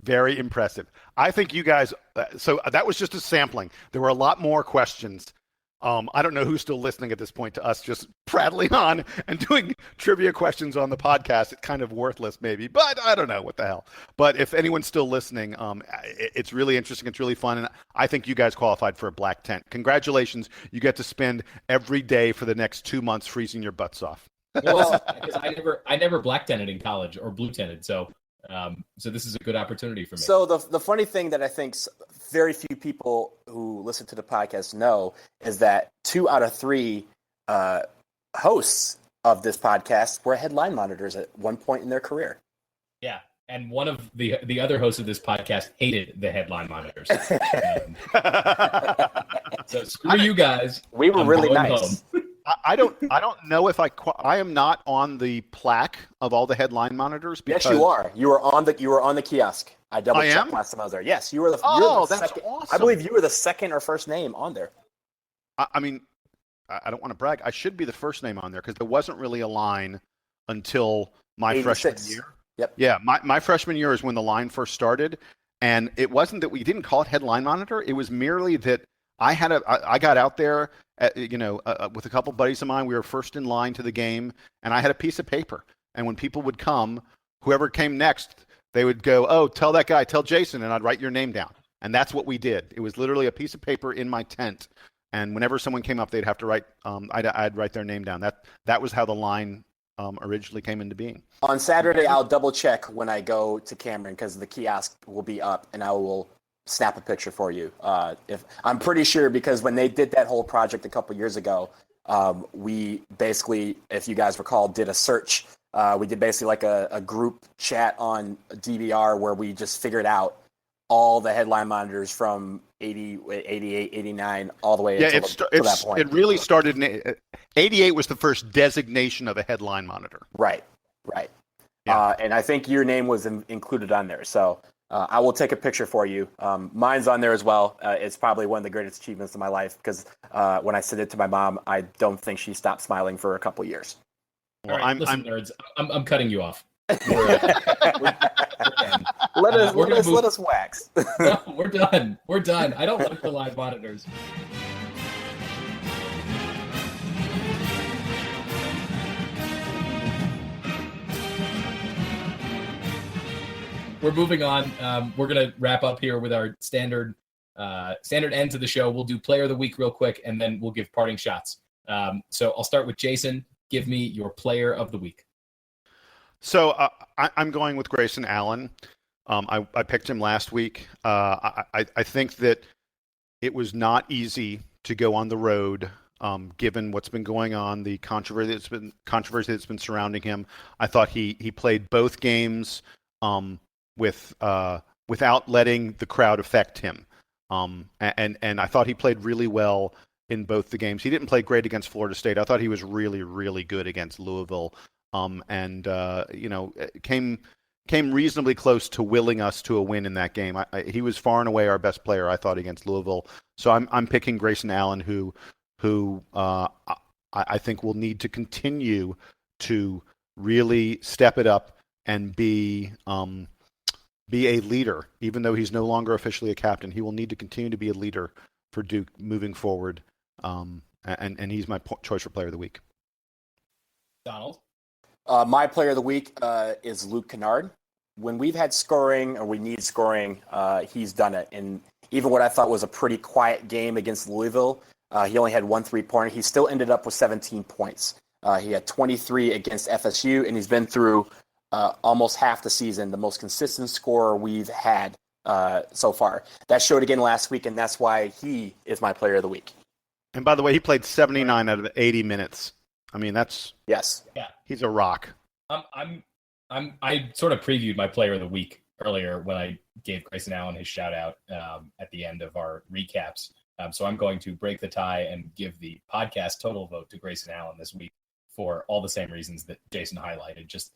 Very impressive. I think you guys, so that was just a sampling. There were a lot more questions. I don't know who's still listening at this point to us just prattling on and doing trivia questions on the podcast. It's kind of worthless maybe, but I don't know what the hell. But if anyone's still listening, it's really interesting. It's really fun. And I think you guys qualified for a black tent. Congratulations. You get to spend every day for the next 2 months freezing your butts off. Well, because I never black tented in college or blue tented. So this is a good opportunity for me. So the funny thing that I think very few people who listen to the podcast know is that 2 out of 3 hosts of this podcast were headline monitors at one point in their career. Yeah. And one of the other hosts of this podcast hated the headline monitors. So screw you guys. We were really nice. I don't know if I am not on the plaque of all the headline monitors. Yes, you are. You were on the kiosk. I double checked last time I was there. Yes, you were the. That's second, awesome. I believe you were the second or first name on there. I mean, I don't want to brag. I should be the first name on there because there wasn't really a line until my 86. freshman year. Yep. Yeah, my freshman year is when the line first started, and it wasn't that we didn't call it headline monitor. It was merely that I got out there, with a couple buddies of mine. We were first in line to the game, and I had a piece of paper. And when people would come, whoever came next, they would go, "Oh, tell that guy, tell Jason," and I'd write your name down. And that's what we did. It was literally a piece of paper in my tent, and whenever someone came up, they'd have to write. I'd write their name down. That was how the line originally came into being. On Saturday, I'll double check when I go to Cameron because the kiosk will be up, and I will snap a picture for you. If I'm pretty sure, because when they did that whole project a couple years ago, we basically, if you guys recall, did a search. We did basically like a group chat on DBR where we just figured out all the headline monitors from 80, 88, 89, all the way to that point. It really started in 88 was the first designation of a headline monitor. Right. Yeah. And I think your name was included on there. So I will take a picture for you. Mine's on there as well. It's probably one of the greatest achievements of my life because when I sent it to my mom, I don't think she stopped smiling for a couple years. Well, all right, listen, nerds, I'm cutting you off. Let us wax. No, we're done. I don't like the live monitors. We're moving on. We're gonna wrap up here with our standard end to the show. We'll do player of the week real quick, and then we'll give parting shots. So I'll start with Jason. Give me your player of the week. So I'm going with Grayson Allen. I picked him last week. I think that it was not easy to go on the road, given what's been going on, the controversy that's been surrounding him. I thought he played both games without letting the crowd affect him, and I thought he played really well in both the games. He didn't play great against Florida State. I thought he was really, really good against Louisville. Came reasonably close to willing us to a win in that game. He was far and away our best player, I thought, against Louisville. So I'm picking Grayson Allen, who I think will need to continue to really step it up and be a leader. Even though he's no longer officially a captain, he will need to continue to be a leader for Duke moving forward. And he's my choice for player of the week. Donald? My player of the week is Luke Kennard. When we've had scoring or we need scoring, he's done it. And even what I thought was a pretty quiet game against Louisville, he only had 1 3-pointer. He still ended up with 17 points. He had 23 against FSU, and he's been through almost half the season, the most consistent scorer we've had so far. That showed again last week, and that's why he is my player of the week. And by the way, he played 79 out of 80 minutes. I mean, yes. Yeah. He's a rock. I sort of previewed my player of the week earlier when I gave Grayson Allen his shout out at the end of our recaps. So I'm going to break the tie and give the podcast total vote to Grayson Allen this week for all the same reasons that Jason highlighted. Just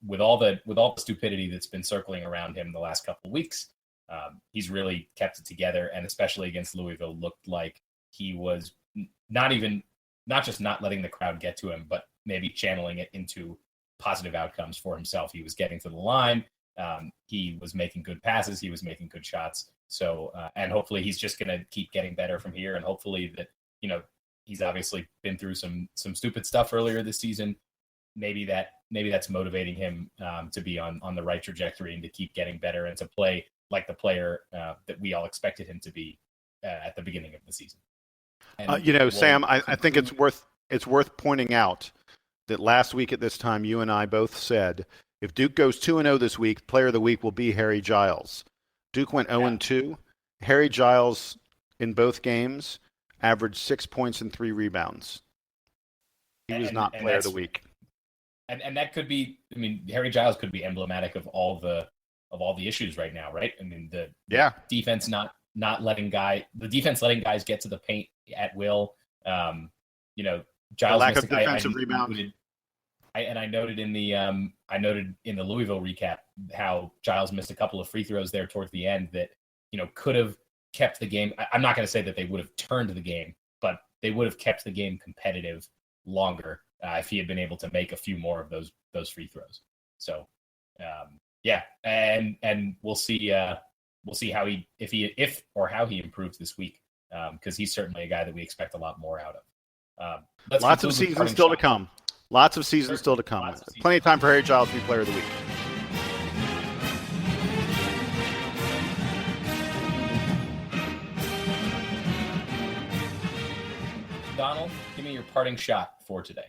with all the stupidity that's been circling around him the last couple of weeks, he's really kept it together, and especially against Louisville, looked like he was not just not letting the crowd get to him, but maybe channeling it into positive outcomes for himself. He was getting to the line. He was making good passes. He was making good shots. So, and hopefully he's just going to keep getting better from here. And hopefully that, he's obviously been through some stupid stuff earlier this season. Maybe that's motivating him to be on the right trajectory and to keep getting better and to play like the player that we all expected him to be at the beginning of the season. Sam, I think it's worth pointing out that last week at this time, you and I both said, if Duke goes 2-0 this week, player of the week will be Harry Giles. Duke went 0-2. Harry Giles in both games averaged 6 points and 3 rebounds. he was not player of the week. And that could be, I mean, Harry Giles could be emblematic of all the issues right now, right? I mean, the defense not letting guys get to the paint at will. Giles, the lack of defensive rebound. I noted in the Louisville recap how Giles missed a couple of free throws there towards the end that could have kept the game. I'm not going to say that they would have turned the game, but they would have kept the game competitive longer if he had been able to make a few more of those free throws. So and we'll see how he improves this week, because he's certainly a guy that we expect a lot more out of. Lots of seasons still to come. Lots of seasons still to come. Plenty of time for Harry Giles to be player of the week. Donald, give me your parting shot for today.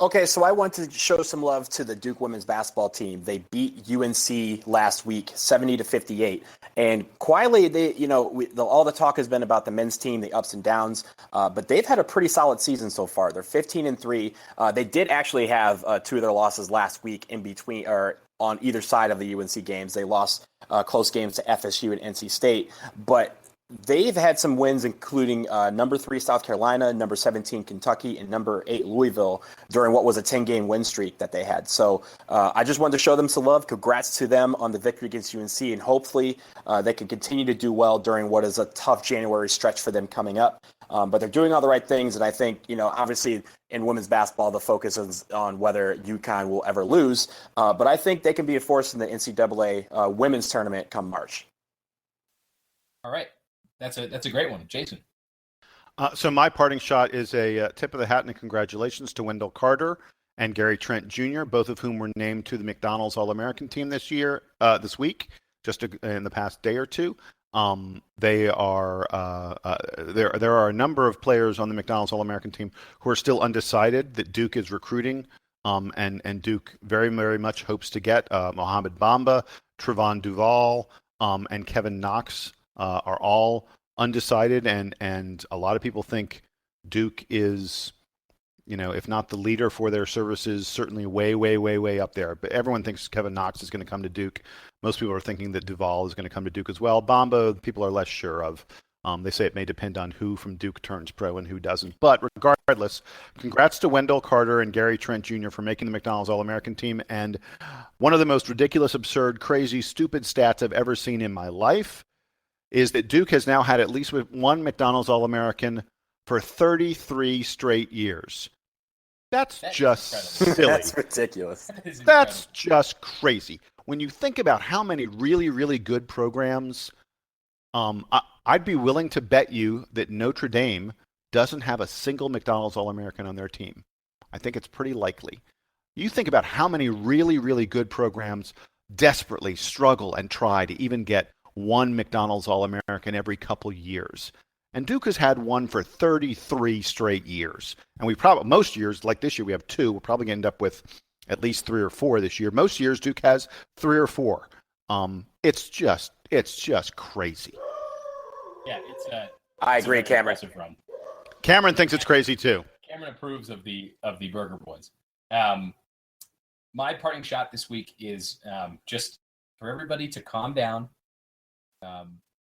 Okay, so I want to show some love to the Duke women's basketball team. They beat UNC last week, 70-58, and quietly, all the talk has been about the men's team, the ups and downs, but they've had a pretty solid season so far. They're 15-3. They did actually have two of their losses last week in between, or on either side of the UNC games. They lost close games to FSU and NC State, but they've had some wins, including number 3 South Carolina, number 17 Kentucky, and number 8 Louisville during what was a 10-game win streak that they had. So I just wanted to show them some love. Congrats to them on the victory against UNC, and hopefully they can continue to do well during what is a tough January stretch for them coming up. But they're doing all the right things, and I think, obviously in women's basketball, the focus is on whether UConn will ever lose. But I think they can be a force in the NCAA women's tournament come March. All right. That's a great one. Jason. So my parting shot is a tip of the hat and congratulations to Wendell Carter and Gary Trent Jr., both of whom were named to the McDonald's All-American team this week, just in the past day or two. There are a number of players on the McDonald's All-American team who are still undecided that Duke is recruiting, and Duke very, very much hopes to get Mohamed Bamba, Trevon Duval, and Kevin Knox. Are all undecided, and a lot of people think Duke is, if not the leader for their services, certainly way, way, way, way up there. But everyone thinks Kevin Knox is going to come to Duke. Most people are thinking that Duval is going to come to Duke as well. Bamba, people are less sure of. They say it may depend on who from Duke turns pro and who doesn't. But regardless, congrats to Wendell Carter and Gary Trent Jr. for making the McDonald's All-American team. And one of the most ridiculous, absurd, crazy, stupid stats I've ever seen in my life is that Duke has now had at least one McDonald's All-American for 33 straight years. That's just silly. That's ridiculous. That's just crazy. When you think about how many really, really good programs, I'd be willing to bet you that Notre Dame doesn't have a single McDonald's All-American on their team. I think it's pretty likely. You think about how many really, really good programs desperately struggle and try to even get one McDonald's All-American every couple years. And Duke has had one for 33 straight years. And we probably, most years, like this year, we have 2. We're probably going to end up with at least 3 or 4 this year. Most years, Duke has 3 or 4. It's just crazy. Yeah, I agree, Cameron. Run. Cameron thinks it's crazy too. Cameron approves of the Burger Boys. My parting shot this week is just for everybody to calm down.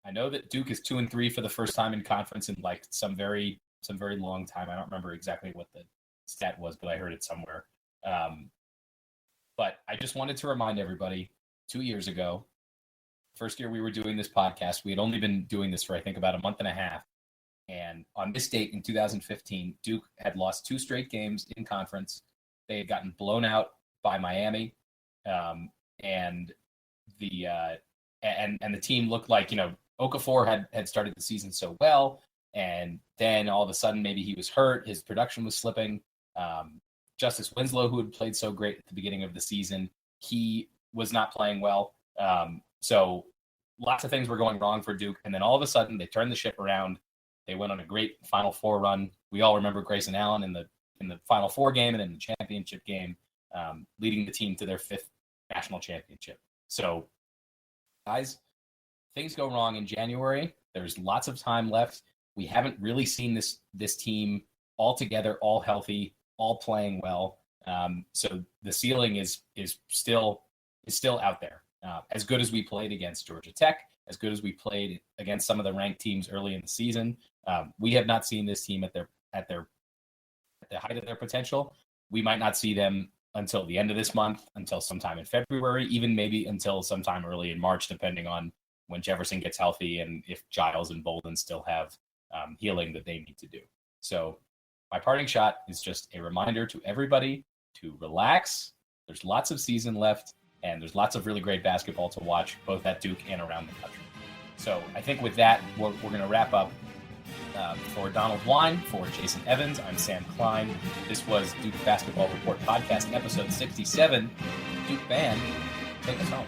I know that Duke is 2-3 for the first time in conference in like some very long time. I don't remember exactly what the stat was, but I heard it somewhere. But I just wanted to remind everybody, 2 years ago, first year we were doing this podcast, we had only been doing this for I think about a month and a half. And on this date in 2015, Duke had lost 2 straight games in conference. They had gotten blown out by Miami, and the team looked like, Okafor had started the season so well, and then all of a sudden maybe he was hurt, his production was slipping. Justice Winslow, who had played so great at the beginning of the season, he was not playing well. So lots of things were going wrong for Duke, and then all of a sudden they turned the ship around. They went on a great Final Four run. We all remember Grayson Allen in the Final Four game and in the championship game, leading the team to their 5th national championship. So, guys, things go wrong in January. There's lots of time left. We haven't really seen this team all together, all healthy, all playing well. So the ceiling is still out there. As good as we played against Georgia Tech, as good as we played against some of the ranked teams early in the season, we have not seen this team at the height of their potential. We might not see them until the end of this month, until sometime in February, even maybe until sometime early in March, depending on when Jefferson gets healthy and if Giles and Bolden still have healing that they need to do. So my parting shot is just a reminder to everybody to relax. There's lots of season left, and there's lots of really great basketball to watch, both at Duke and around the country. So I think with that, we're going to wrap up. For Donald Wine, for Jason Evans, I'm Sam Klein. This was Duke Basketball Report Podcast, episode 67. Duke Band, take us home.